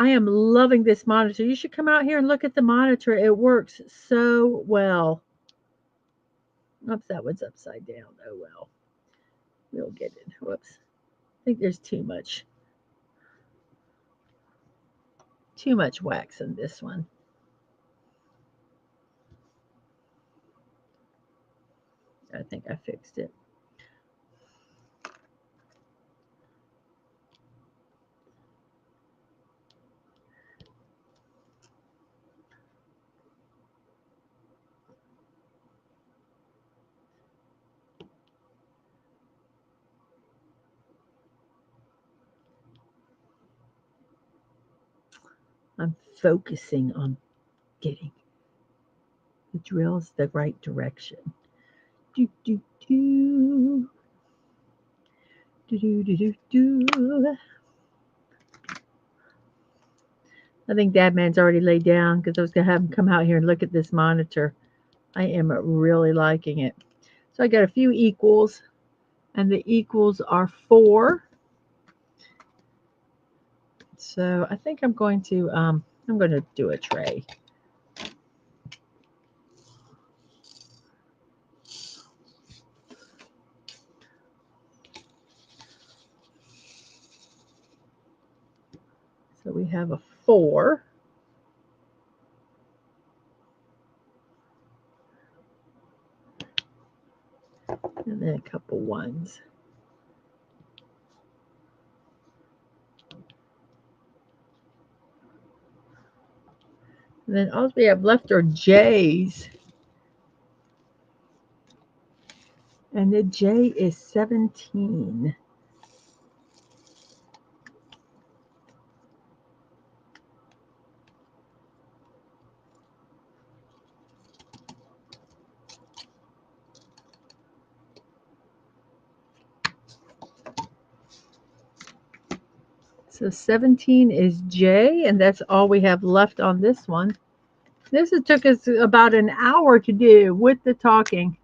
I am loving this monitor. You should come out here and look at the monitor. It works so well. Oops, that one's upside down. Oh well. We'll get it. Whoops. I think there's too much wax in this one. I think I fixed it. I'm focusing on getting the drills the right direction. Do, do, do. Do, do, do, do, do. I think Dadman's already laid down because I was going to have him come out here and look at this monitor. I am really liking it. So I got a few equals, and the equals are 4. So I think I'm going to do a tray. So we have a 4. And then a couple 1s. And then all we have left are J's. And the J is 17. So 17 is J, and that's all we have left on this one. This took us about an hour to do with the talking.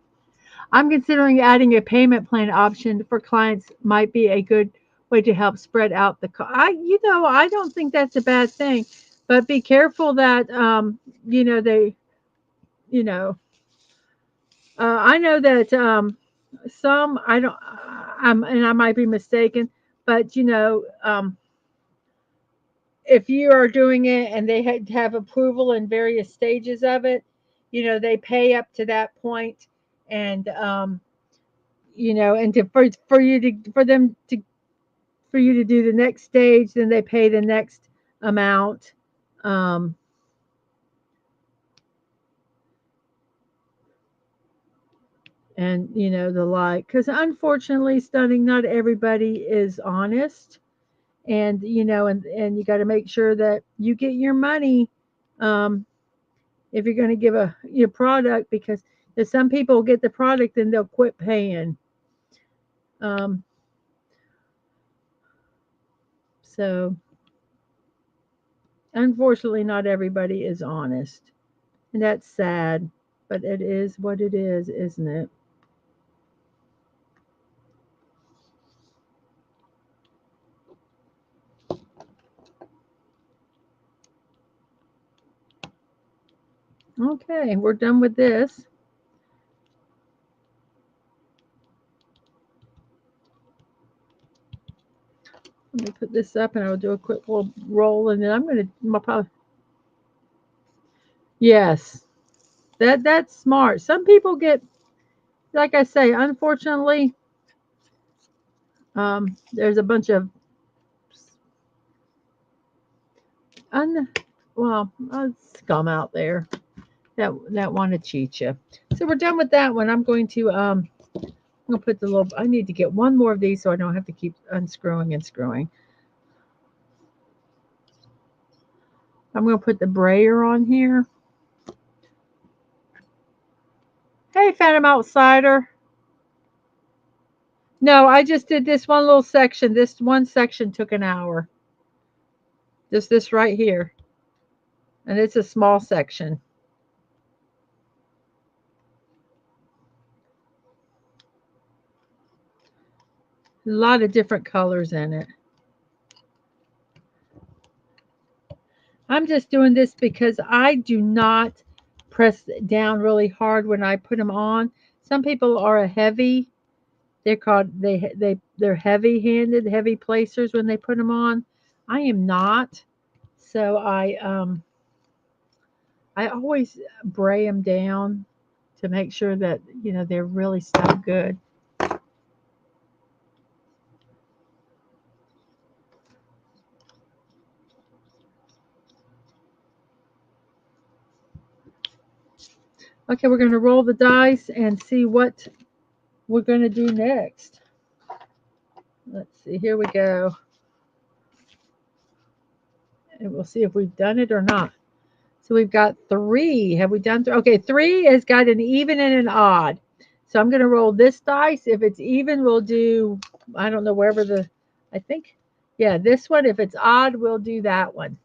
I'm considering adding a payment plan option for clients might be a good way to help spread out the cost. I don't think that's a bad thing, but be careful that I know that some and I might be mistaken, but if you are doing it and they have approval in various stages of it, they pay up to that point, and and for you to do the next stage, then they pay the next amount. And the like, because unfortunately, stunning, not everybody is honest, and and you got to make sure that you get your money if you're going to give your product, because if some people get the product and they'll quit paying. So unfortunately, not everybody is honest, and that's sad, but it is what it is, isn't it? Okay, we're done with this. Let me put this up and I'll do a quick little roll and then I'm going to probably, yes, that's smart. Some people get, like I say, unfortunately, there's a bunch of un, scum out there that want to cheat you. So we're done with that one. I'm gonna put the little. I need to get one more of these so I don't have to keep unscrewing and screwing. I'm gonna put the brayer on here. Hey, Phantom Outsider. No, I just did this one little section. This one section took an hour. Just this right here, and it's a small section. A lot of different colors in it. I'm just doing this because I do not press down really hard when I put them on. Some people are a heavy. They're called they're heavy-handed, heavy placers when they put them on. I am not. So I always bray them down to make sure that they're really stuck good. Okay, we're going to roll the dice and see what we're going to do next. Let's see. Here we go. And we'll see if we've done it or not. So we've got three. Have we done three? Okay, three has got an even and an odd. So I'm going to roll this dice. If it's even, we'll do, I don't know, I think, yeah, this one. If it's odd, we'll do that one.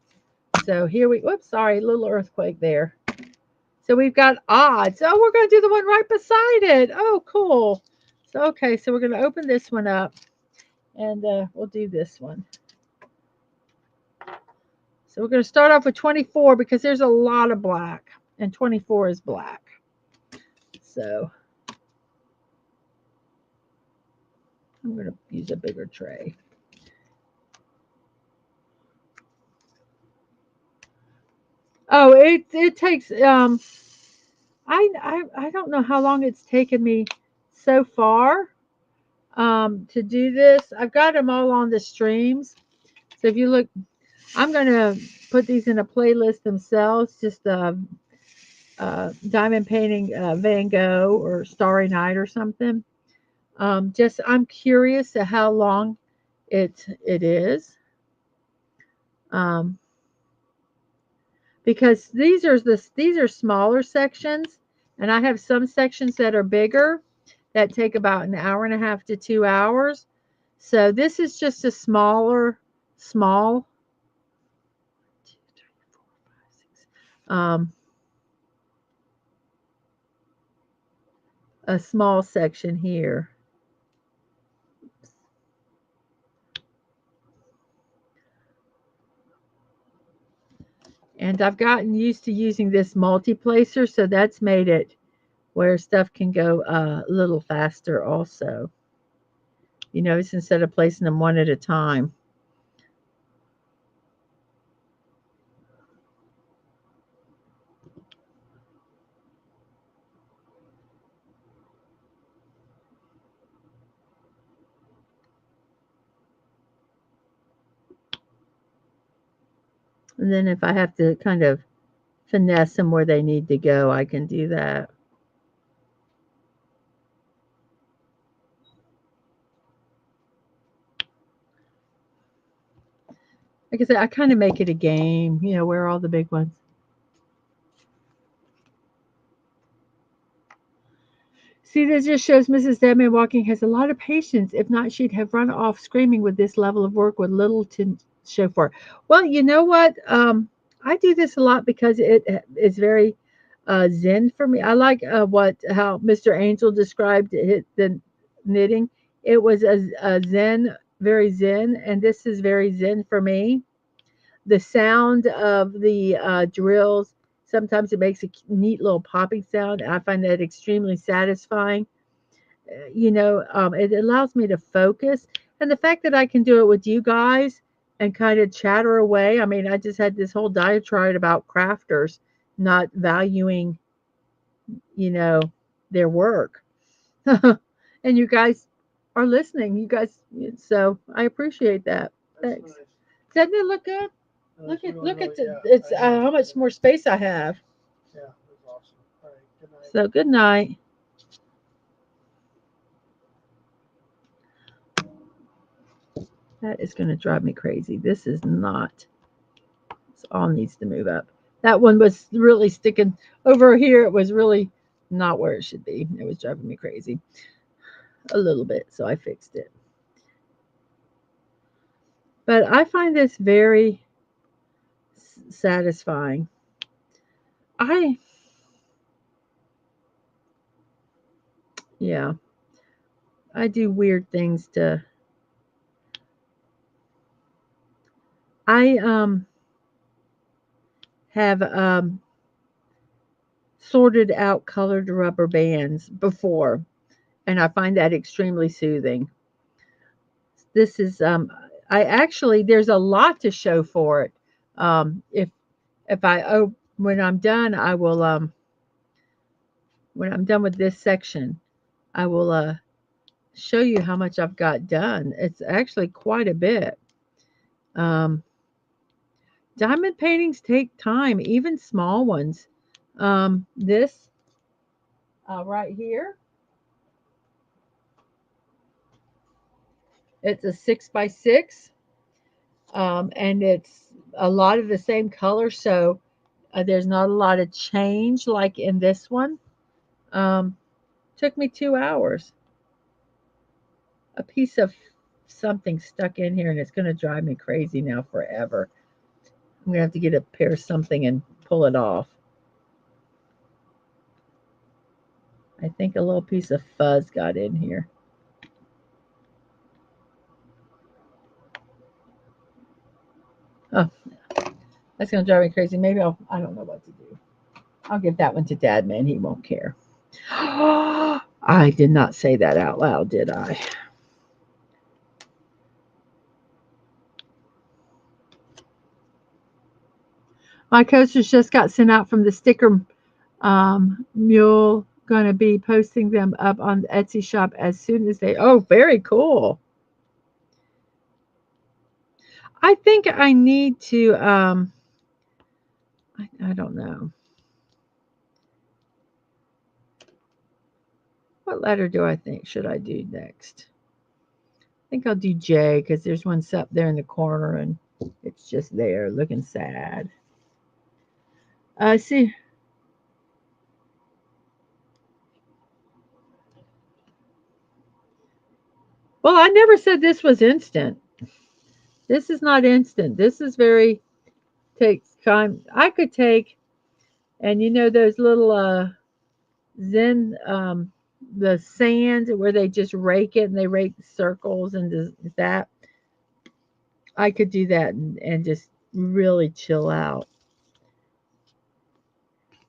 So whoops, sorry, little earthquake there. So we've got odd. So we're going to do the one right beside it. Oh, cool. So, okay, so we're going to open this one up and we'll do this one. So we're going to start off with 24 because there's a lot of black and 24 is black. So I'm going to use a bigger tray. Oh, it takes I don't know how long it's taken me so far to do this. I've got them all on the streams. So if you look, I'm going to put these in a playlist themselves, just diamond painting Van Gogh or Starry Night or something. Just I'm curious to how long it is. Um, because these are smaller sections and I have some sections that are bigger that take about an hour and a half to 2 hours. So this is just a small um, a small section here. And I've gotten used to using this multi-placer, so that's made it where stuff can go a little faster also. It's instead of placing them one at a time. And then if I have to kind of finesse them where they need to go, I can do that. Like I said, I kind of make it a game, where are all the big ones? See, this just shows Mrs. Dadman walking has a lot of patience. If not, she'd have run off screaming with this level of work with little to show for it. Well, you know what? I do this a lot because it is very zen for me. I like how Mr. Angel described the knitting. It was a zen, very zen, and this is very zen for me. The sound of the drills Sometimes it makes a neat little popping sound. I find that extremely satisfying. It allows me to focus. And the fact that I can do it with you guys and kind of chatter away. I mean, I just had this whole diatribe about crafters not valuing, you know, their work. And you guys are listening. You guys, so I appreciate that. That's Thanks. nice. Doesn't it look good? No, Look it's at really, look at really, the, yeah, it's I know. how much more space I have. Yeah, that's awesome. All right, good night. So good night. That is going to drive me crazy. This is not. This all needs to move up. That one was really sticking over here. It was really not where it should be. It was driving me crazy a little bit, so I fixed it. But I find this very satisfying. I yeah, I do weird things to I have sorted out colored rubber bands before, and I find that extremely soothing. This is I actually there's a lot to show for it. If I when I'm done, I will when I'm done with this section, I will show you how much I've got done. It's actually quite a bit. Um, Diamond paintings take time, even small ones. This right here, it's a 6 by 6, and it's a lot of the same color, so there's not a lot of change like in this one. Um, Took me 2 hours. A piece of something stuck in here, and it's going to drive me crazy now forever. I'm going to have to get a pair of something and pull it off. I think a little piece of fuzz got in here. Oh, that's going to drive me crazy. Maybe I don't know what to do. I'll give that one to Dadman. He won't care. I did not say that out loud, did I? My coasters just got sent out from the sticker mule. Going to be posting them up on the Etsy shop as soon as they. Oh, very cool. I think I need to. I don't know. What letter do I think should I do next? I think I'll do J because there's one up there in the corner and it's just there looking sad. See. Well, I never said this was instant. This is not instant. This is very takes time. I could take, and those little Zen the sand where they just rake it and they rake circles and that. I could do that and just really chill out.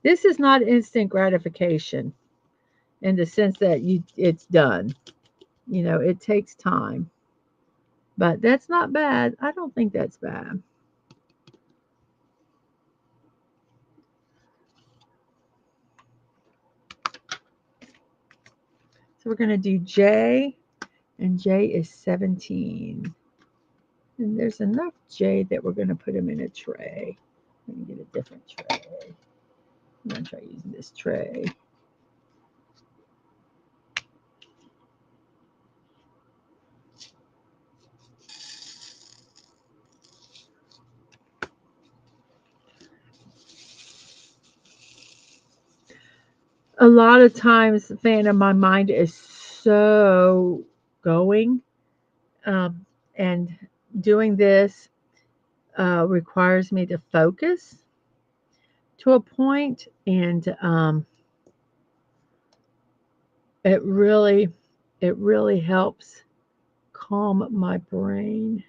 This is not instant gratification in the sense that it's done. It takes time. But that's not bad. I don't think that's bad. So we're going to do J, and J is 17. And there's enough J that we're going to put them in a tray. Let me get a different tray. I'm going to try using this tray. A lot of times, Phantom, my mind is so going. And doing this requires me to focus to a point, and it really helps calm my brain.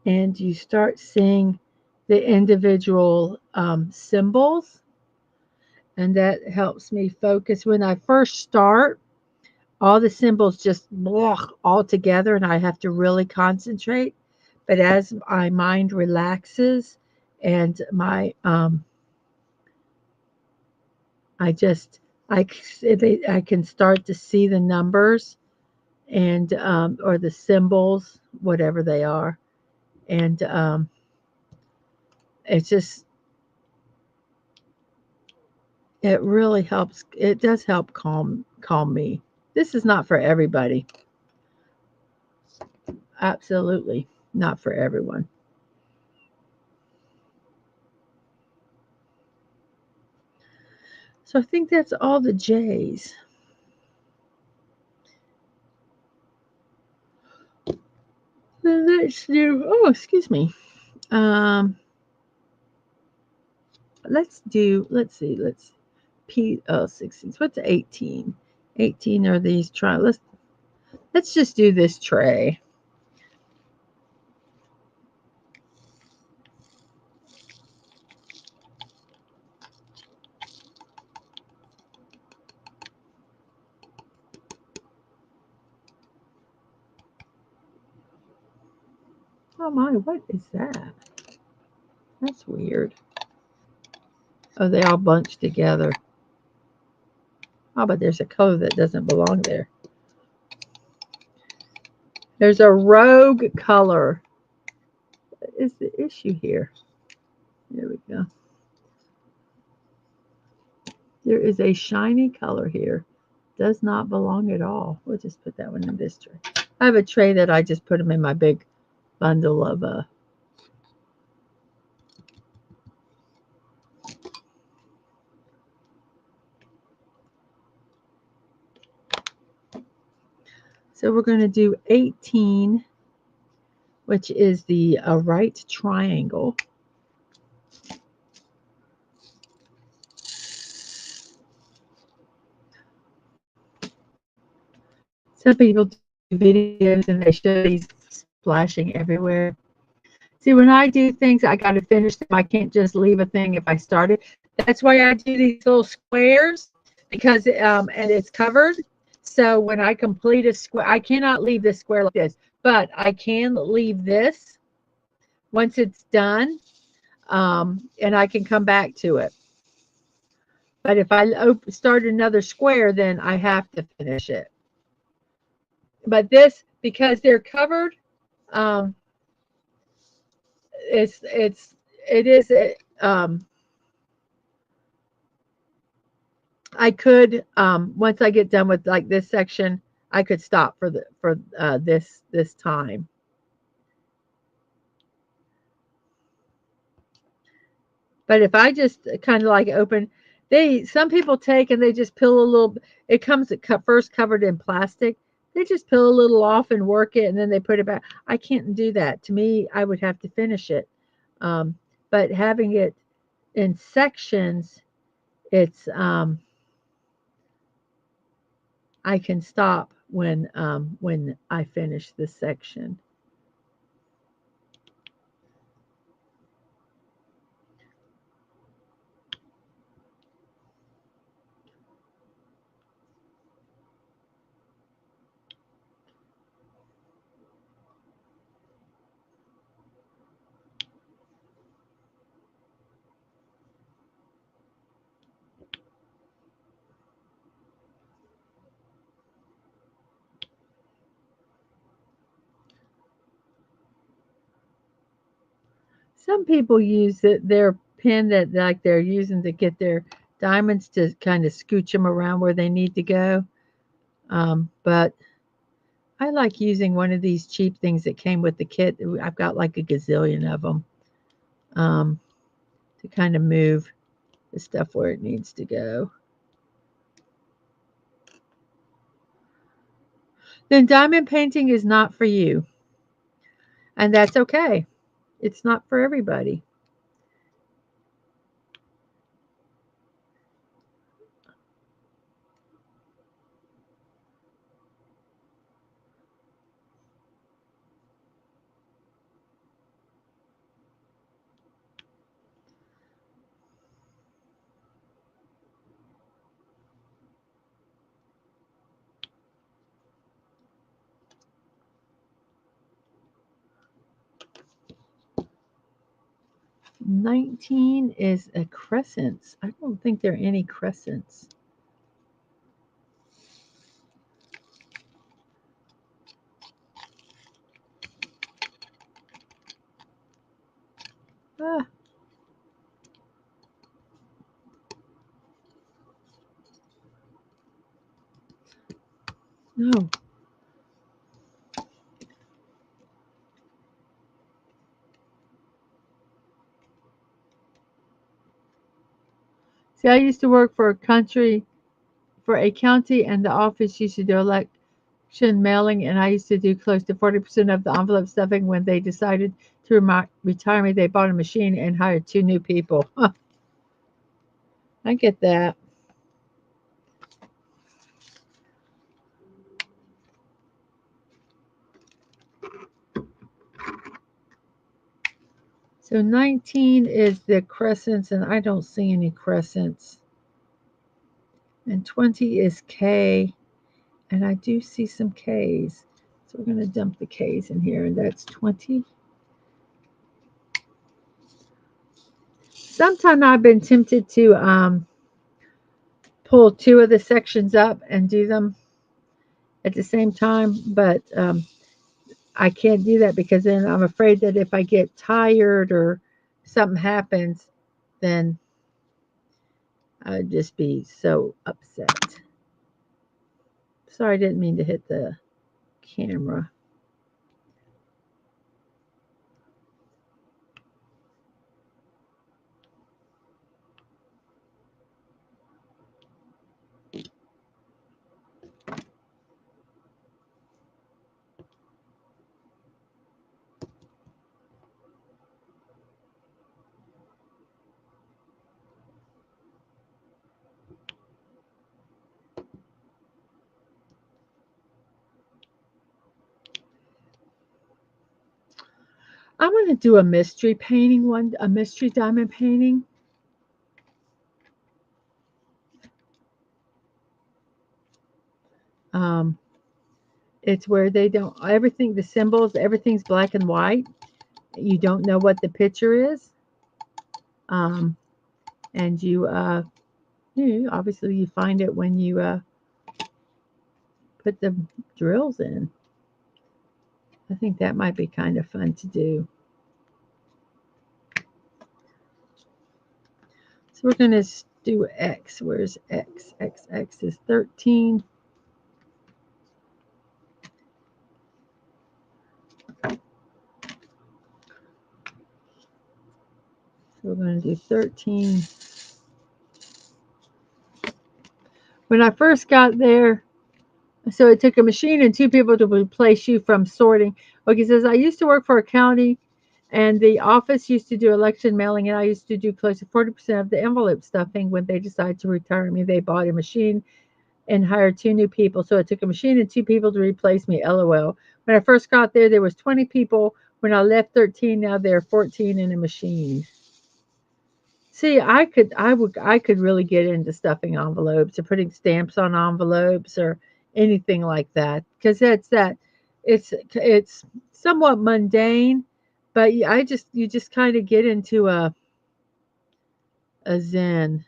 and you start seeing the individual symbols, and that helps me focus. When I first start, all the symbols just all together, and I have to really concentrate. But as my mind relaxes and my I just I can start to see the numbers and or the symbols, whatever they are, and it's just it really helps. It does help calm me. This is not for everybody. Absolutely not for everyone. So I think that's all the J's. Then let's do. Oh, excuse me. Um, let's do. Let's see. Let's P. Oh, 16. What's 18? 18 are these try. Let's just do this tray. Oh my, what is that? That's weird. Oh, they all bunched together. Oh, but there's a color that doesn't belong there. There's a rogue color. What is the issue here? There we go. There is a shiny color here. Does not belong at all. We'll just put that one in this tray. I have a tray that I just put them in my big bundle of so we're going to do 18, which is the right triangle. Some people do videos and they show these splashing everywhere. See, when I do things, I got to finish them. I can't just leave a thing if I started. That's why I do these little squares because and it's covered. So when I complete a square, I cannot leave this square like this, but I can leave this once it's done, and I can come back to it. But if I start another square, then I have to finish it. But this, because they're covered, um, it is I could once I get done with like this section, I could stop for this time. But if I just kind of like open, some people take and they just peel a little. It comes first covered in plastic. They just peel a little off and work it, and then they put it back. I can't do that. To me, I would have to finish it. But having it in sections, it's I can stop when I finish this section. Some people use their pin that like they're using to get their diamonds to kind of scooch them around where they need to go. But I like using one of these cheap things that came with the kit. I've got like a gazillion of them um, to kind of move the stuff where it needs to go. Then diamond painting is not for you, and that's okay. It's not for everybody. 19 is a crescents. I don't think there are any crescents. Ah, no. See, I used to work for a county, and the office used to do election mailing, and I used to do close to 40% of the envelope stuffing. When they decided to retire me, they bought a machine and hired 2 new people. I get that. So 19 is the crescents, and I don't see any crescents. And 20 is K, and I do see some Ks. So we're going to dump the Ks in here, and that's 20. Sometimes I've been tempted to pull 2 of the sections up and do them at the same time, but I can't do that because then I'm afraid that if I get tired or something happens, then I'd just be so upset. Sorry, I didn't mean to hit the camera. I'm going to do a mystery painting a mystery diamond painting. Um, it's where they don't, everything, the symbols, everything's black and white. You don't know what the picture is. Um, and obviously you find it when you put the drills in. I think that might be kind of fun to do. So we're going to do X. Where's X? X is 13. So we're going to do 13. When I first got there, so it took a machine and 2 people to replace you from sorting. Okay, it says, I used to work for a county, and the office used to do election mailing, and I used to do close to 40% of the envelope stuffing. When they decided to retire me, they bought a machine and hired 2 new people. So it took a machine and 2 people to replace me. LOL. When I first got there was 20 people. When I left, 13. Now there are 14 in a machine. See, I could really get into stuffing envelopes or putting stamps on envelopes or anything like that, because it's somewhat mundane, but you just kind of get into a zen.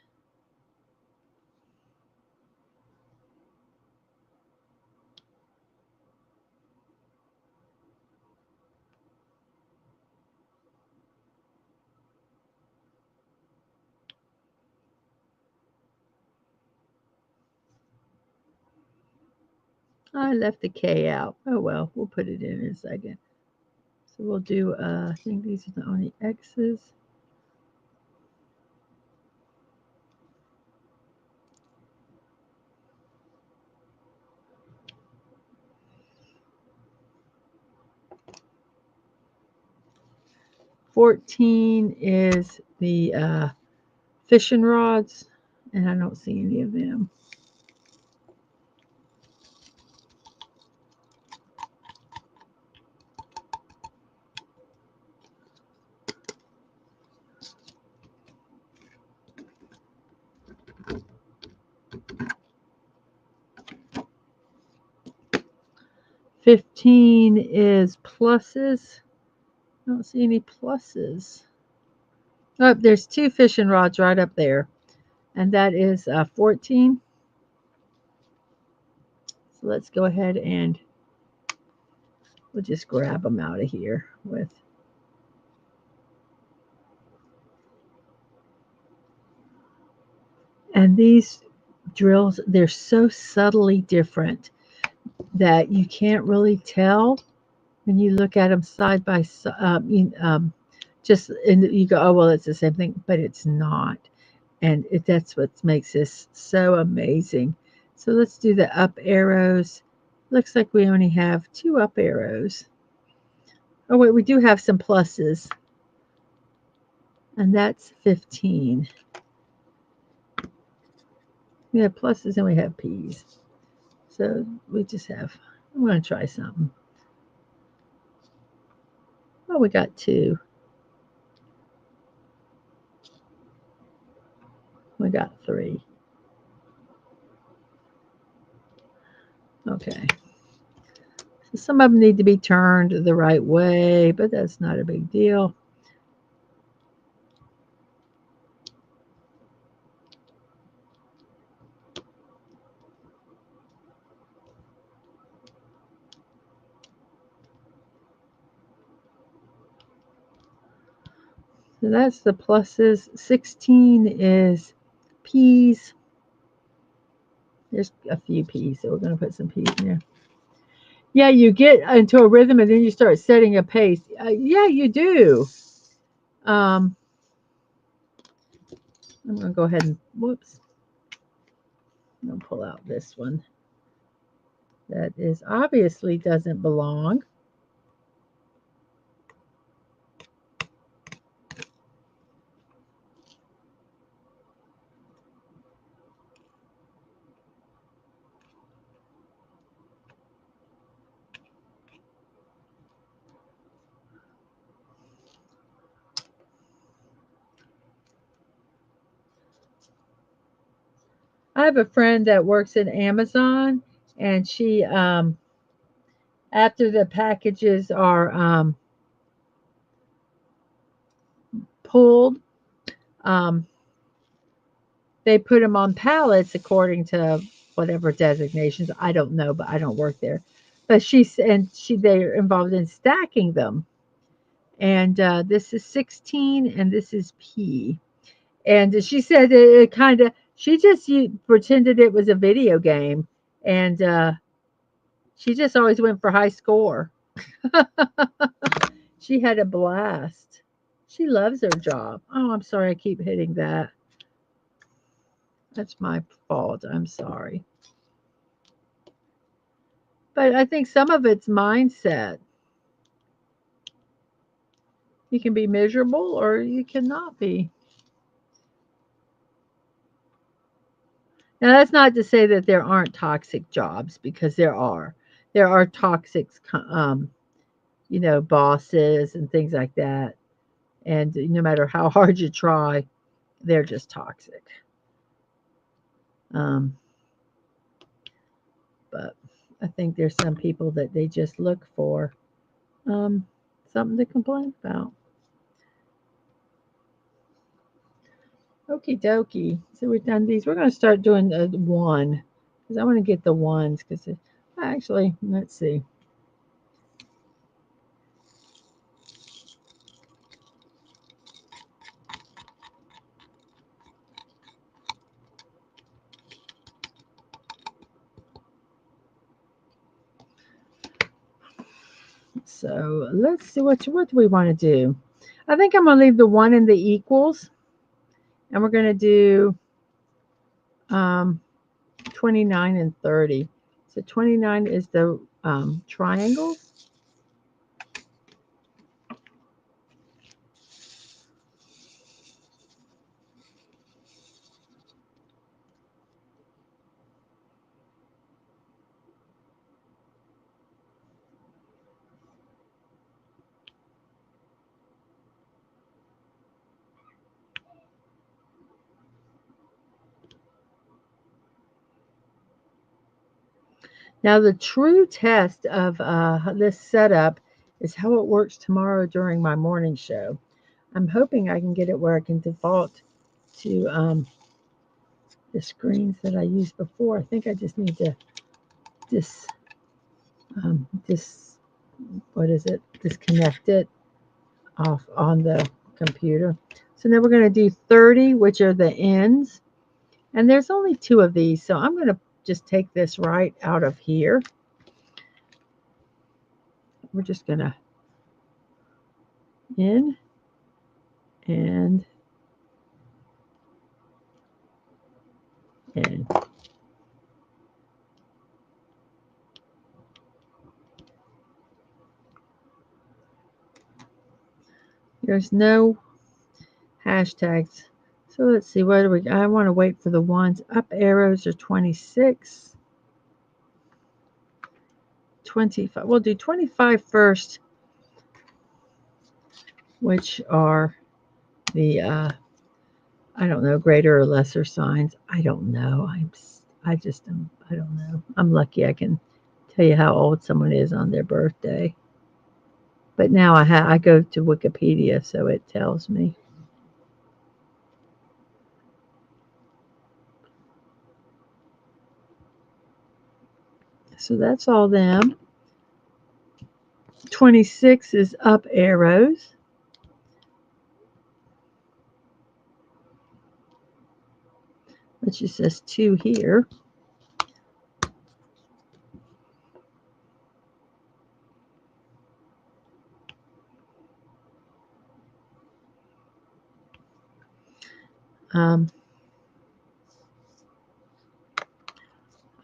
I left the K out. Oh well, we'll put it in a second. So we'll do I think these are the only X's. $14 is the fishing rods, and I don't see any of them. $15 is pluses. I don't see any pluses. Oh, there's 2 fishing rods right up there, and that is 14. So let's go ahead and we'll just grab them out of here with. And these drills, they're so subtly different that you can't really tell when you look at them side by side. Just and you go, oh well, it's the same thing, but it's not. And that's what makes this so amazing. So let's do the up arrows. Looks like we only have 2 up arrows. Oh wait, we do have some pluses, and that's 15. We have pluses and we have P's. So we just have, I'm going to try something. Oh, we got 2. We got 3. Okay. So some of them need to be turned the right way, but that's not a big deal. So that's the pluses. 16 is P's. There's a few P's, so we're going to put some P's in there. Yeah, you get into a rhythm and then you start setting a pace. Yeah, you do. I'm going to go ahead and, whoops. I'm going to pull out this one. That is obviously doesn't belong. I have a friend that works at Amazon, and she, after the packages are pulled, um, they put them on pallets according to whatever designations. I don't know, but I don't work there. But they're involved in stacking them. And this is 16, and this is P. And she said it kind of. She just pretended it was a video game, and she just always went for high score. She had a blast. She loves her job. Oh, I'm sorry I keep hitting that. That's my fault. I'm sorry. But I think some of it's mindset. You can be miserable or you cannot be. Now, that's not to say that there aren't toxic jobs, because there are. There are toxic, bosses and things like that. And no matter how hard you try, they're just toxic. Um, but I think there's some people that they just look for um, something to complain about. Okie dokie. So we've done these. We're going to start doing one, because I want to get the ones. Because actually, let's see. So let's see what do we want to do. I think I'm going to leave the 1 in the equals, and we're going to do um, 29 and 30. So 29 is the triangles. Now, the true test of this setup is how it works tomorrow during my morning show. I'm hoping I can get it where I can default to the screens that I used before. I think I just need to what is it? Disconnect it off on the computer. So now we're going to do 30, which are the ends. And there's only 2 of these, so I'm going to just take this right out of here. We're just going to in and in. There's no hashtags. So let's see, what do we, I want to wait for the ones. Up arrows are 26. 25, we'll do 25 first, which are the, I don't know, greater or lesser signs. I don't know. I don't know. I'm lucky I can tell you how old someone is on their birthday. But now I go to Wikipedia, so it tells me. So that's all them. 26 is up arrows. Which just says 2 here.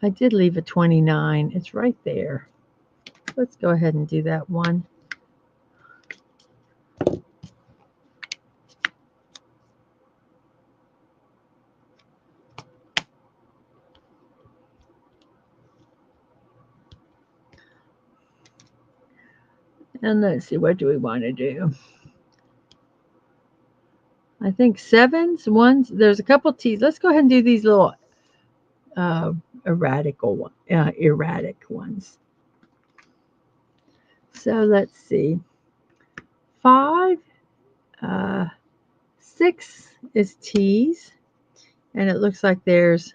I did leave a 29. It's right there. Let's go ahead and do that one. And let's see, what do we want to do? I think 7s, 1s. There's a couple T's. Let's go ahead and do these little erratic ones. So let's see. 5, 6 is T's, and it looks like there's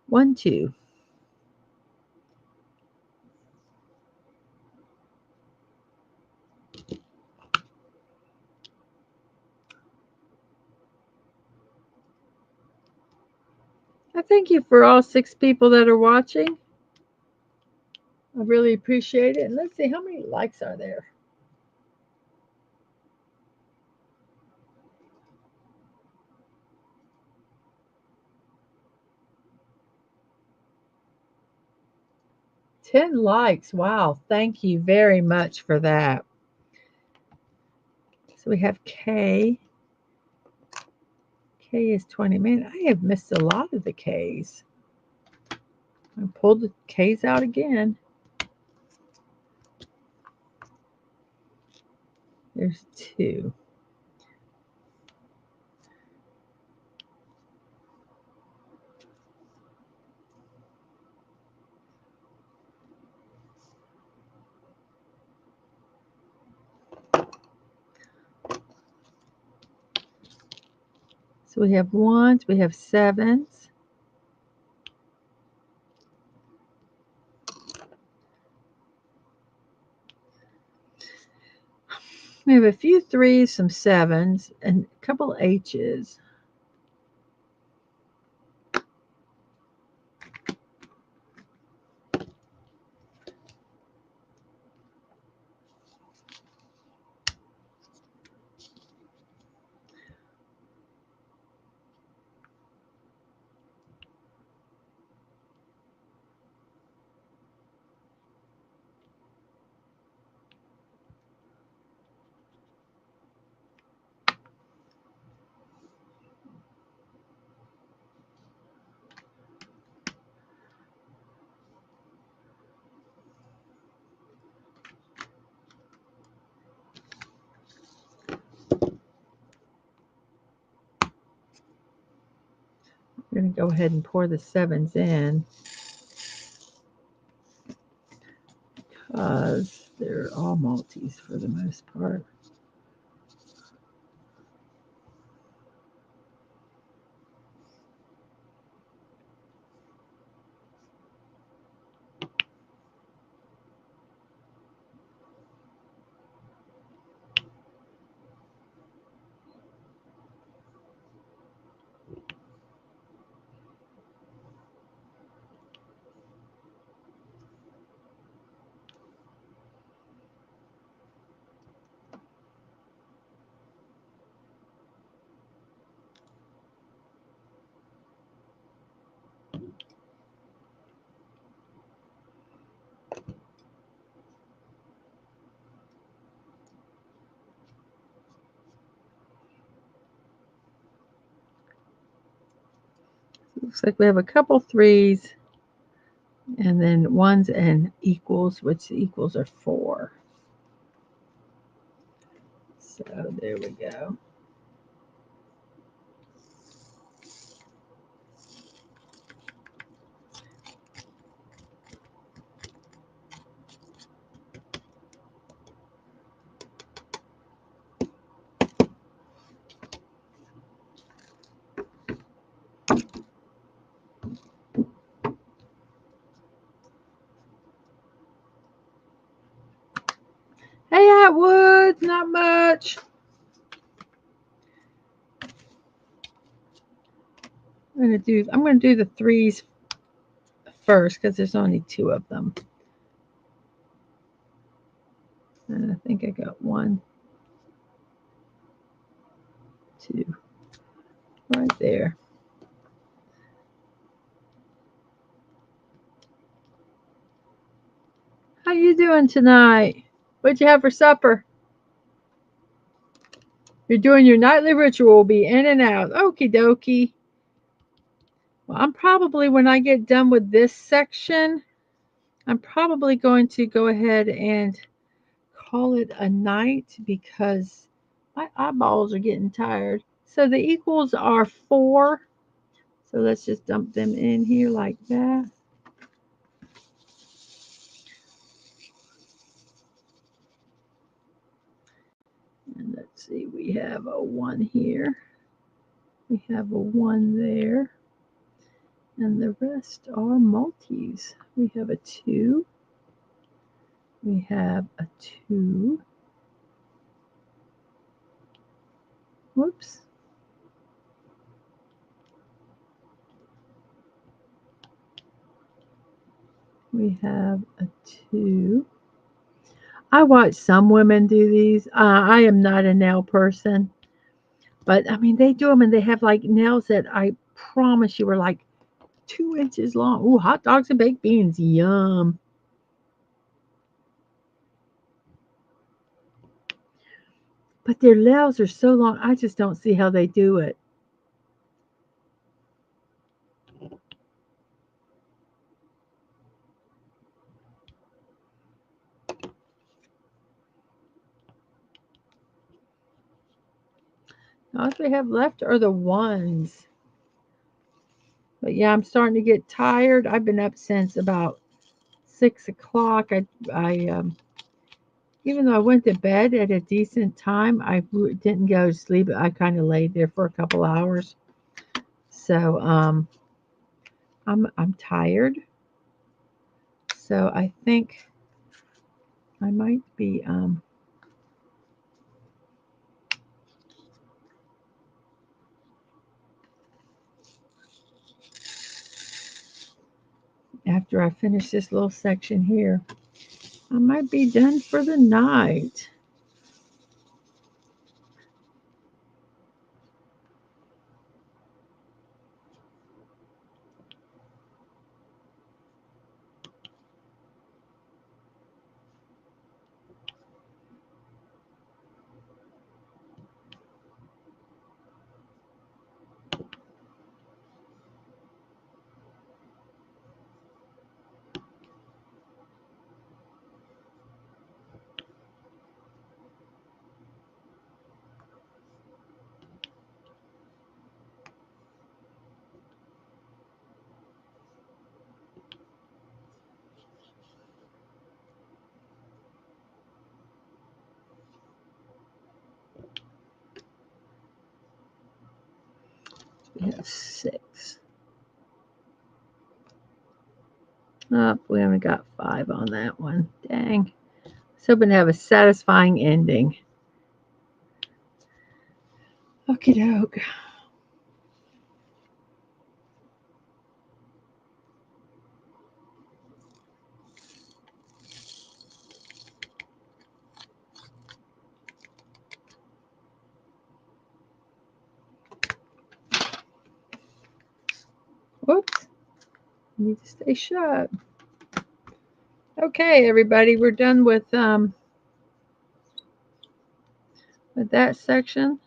1, 2. I thank you for all 6 people that are watching. I really appreciate it. And let's see, how many likes are there? Ten likes. Wow. Thank you very much for that. So we have K. K is 20. Man, I have missed a lot of the Ks. I pulled the K's out again. There's 2. So we have 1s, we have 7s. We have a few 3s, some 7s, and a couple H's. I'm going to go ahead and pour the 7s in because they're all multis for the most part. Looks like we have a couple threes and then ones and equals, which the equals are 4. So there we go. Hey, Atwood, not much. I'm gonna do the threes first because there's only 2 of them. And I think I got 1, 2 right there. How you doing tonight? What'd you have for supper? You're doing your nightly ritual, be in and out. Okie dokie. Well, I'm probably, when I get done with this section, I'm probably going to go ahead and call it a night because my eyeballs are getting tired. So the equals are 4. So let's just dump them in here like that. And let's see, we have a 1 here. We have a 1 there. And the rest are multis. We have a 2. We have a 2. Whoops. We have a 2. I watch some women do these. I am not a nail person. But I mean, they do them and they have like nails that I promise you are like 2 inches long. Ooh, hot dogs and baked beans. Yum. But their nails are so long, I just don't see how they do it. All we have left are the 1s. But yeah, I'm starting to get tired. I've been up since about 6 o'clock. Even though I went to bed at a decent time, I didn't go to sleep. I kind of laid there for a couple hours. So I'm tired. So I think I might be after I finish this little section here, I might be done for the night. We have 6. Oh, we only got 5 on that one. Dang. I was hoping to have a satisfying ending. Okie doke. Whoops. Need to stay shut. Okay, everybody, we're done with that section.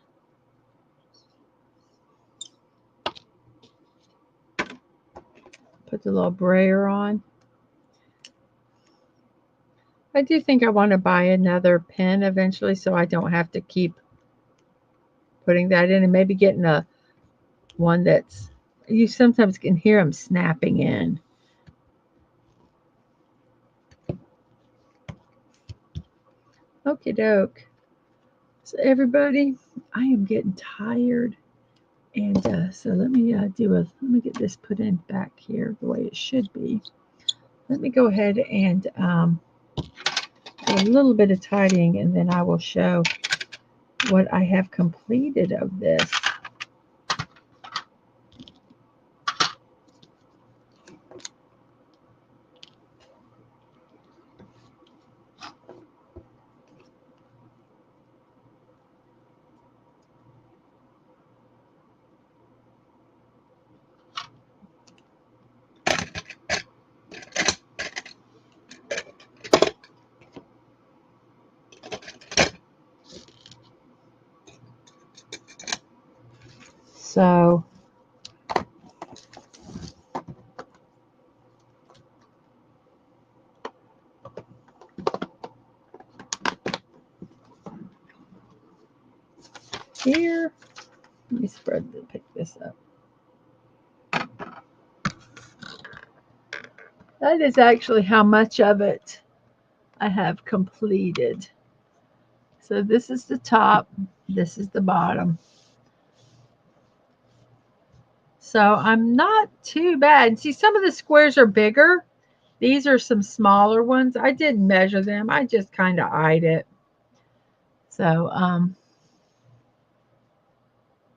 Put the little brayer on. I do think I want to buy another pen eventually so I don't have to keep putting that in, and maybe getting a one that's, you sometimes can hear them snapping in. Okie doke. So everybody, I am getting tired, and so let me let me get this put in back here the way it should be. Let me go ahead and do a little bit of tidying, and then I will show what I have completed of this. So here, let me pick this up. That is actually how much of it I have completed. So this is the top, this is the bottom. So I'm not too bad. See, some of the squares are bigger. These are some smaller ones. I didn't measure them. I just kind of eyed it. So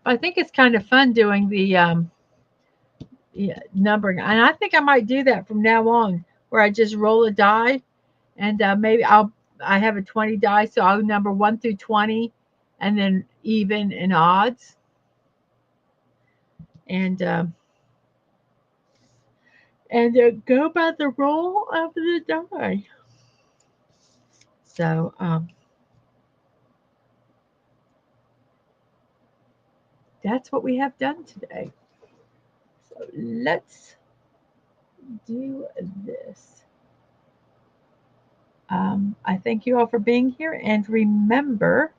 I think it's kind of fun doing the numbering. And I think I might do that from now on, where I just roll a die, and maybe I have a 20 die, so I'll number 1 through 20, and then even and odds. And go by the roll of the die. So that's what we have done today. So let's do this. I thank you all for being here, and remember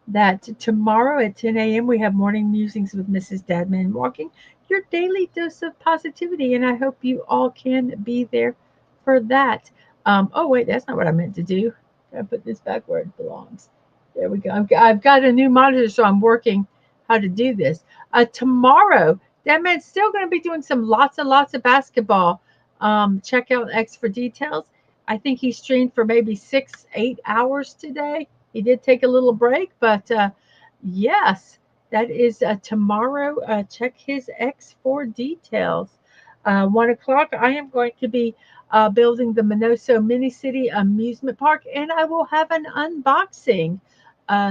that tomorrow at 10 a.m. we have morning musings with Mrs. Dadman, walking your daily dose of positivity, and I hope you all can be there for that. Oh wait, that's not what I meant to do. I put this back where it belongs. There we go. I've got a new monitor, so I'm working how to do this. Tomorrow, Dadman's still going to be doing some lots and lots of basketball. Check out X for details. I think he streamed for maybe 6-8 hours today. He did take a little break, but yes, that is tomorrow. Check his X for details. 1 o'clock, I am going to be building the Minoso Mini City Amusement Park, and I will have an unboxing.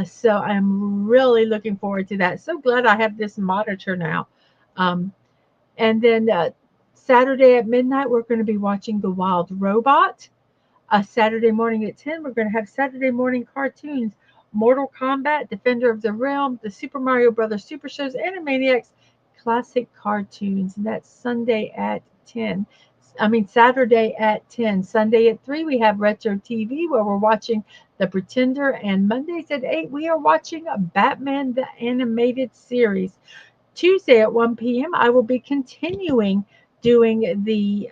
So I'm really looking forward to that. So glad I have this monitor now. And then Saturday at midnight, we're going to be watching The Wild Robot. Saturday morning at 10, we're going to have Saturday morning cartoons, Mortal Kombat, Defender of the Realm, the Super Mario Brothers Super Shows, Animaniacs, classic cartoons. And that's Sunday at 10. Saturday at 10. Sunday at 3, we have Retro TV where we're watching The Pretender. And Mondays at 8, we are watching Batman the Animated Series. Tuesday at 1 p.m., I will be continuing doing the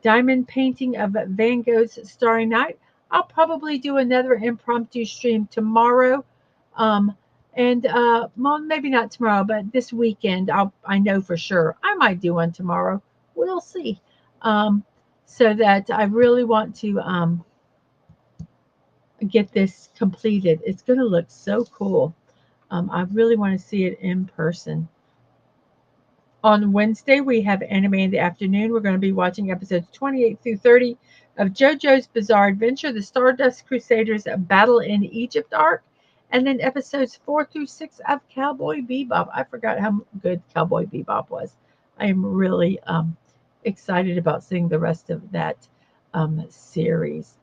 diamond painting of Van Gogh's Starry Night. I'll probably do another impromptu stream tomorrow. Well, maybe not tomorrow, but this weekend, I know for sure. I might do one tomorrow. We'll see. So that I really want to get this completed. It's going to look so cool. I really want to see it in person. On Wednesday, we have Anime in the Afternoon. We're going to be watching episodes 28 through 30 of JoJo's Bizarre Adventure, the Stardust Crusaders Battle in Egypt arc, and then episodes 4 through 6 of Cowboy Bebop. I forgot how good Cowboy Bebop was. I am really excited about seeing the rest of that series.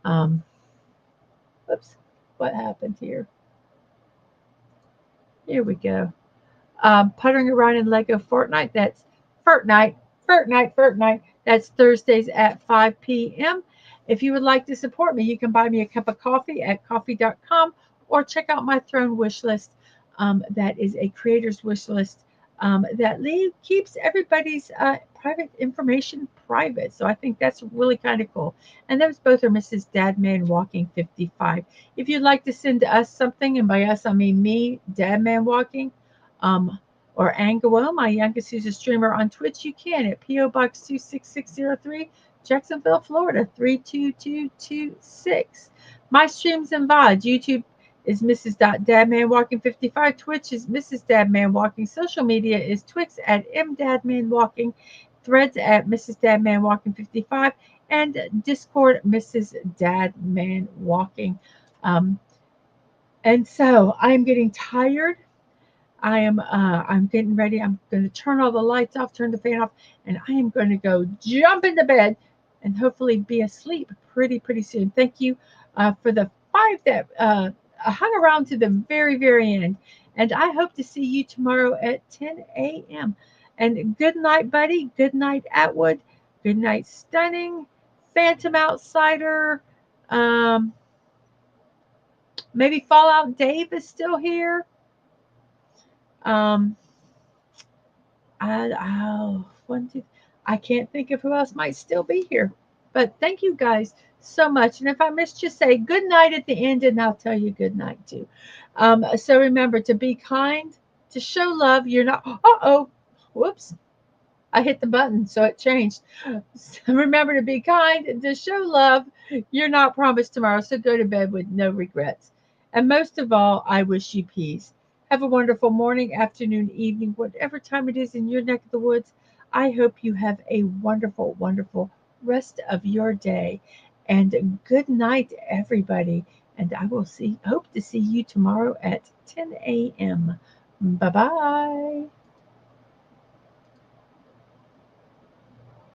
Oops, what happened here? Here we go. Puttering around in Lego Fortnite. That's Furt Night. That's Thursdays at 5 p.m. If you would like to support me, you can buy me a cup of coffee at coffee.com or check out my throne wish list. That is a creator's wish list that keeps everybody's private information private. So I think that's really kind of cool. And those both are Mrs. Dadman Walking 55. If you'd like to send us something, and by us I mean me, Dadman Walking, or Angelo, my youngest who's a streamer on Twitch, you can at P.O. Box 26603, Jacksonville, Florida 32226. My streams and VODs, YouTube is Mrs. Walking 55. Twitch is Mrs. Dadman Walking. Social media is Twix at MDadman Walking. Threads at Mrs. Dadman Walking 55. And Discord, Mrs. Dadman Walking. And so I'm getting tired. I'm getting ready. I'm going to turn all the lights off, turn the fan off, and I am going to go jump into bed and hopefully be asleep pretty soon. Thank you for the 5 that hung around to the very end. And I hope to see you tomorrow at 10 a.m. And good night, buddy. Good night, Atwood. Good night, Stunning. Phantom Outsider. Maybe Fallout Dave is still here. I can't think of who else might still be here. But thank you guys so much. And if I missed you, say good night at the end, and I'll tell you good night too. So remember to be kind, to show love. You're not. Whoops. I hit the button, so it changed. So remember to be kind, to show love. You're not promised tomorrow, so go to bed with no regrets. And most of all, I wish you peace. Have a wonderful morning, afternoon, evening, whatever time it is in your neck of the woods. I hope you have a wonderful rest of your day. And good night, everybody. And I will hope to see you tomorrow at 10 a.m. Bye-bye.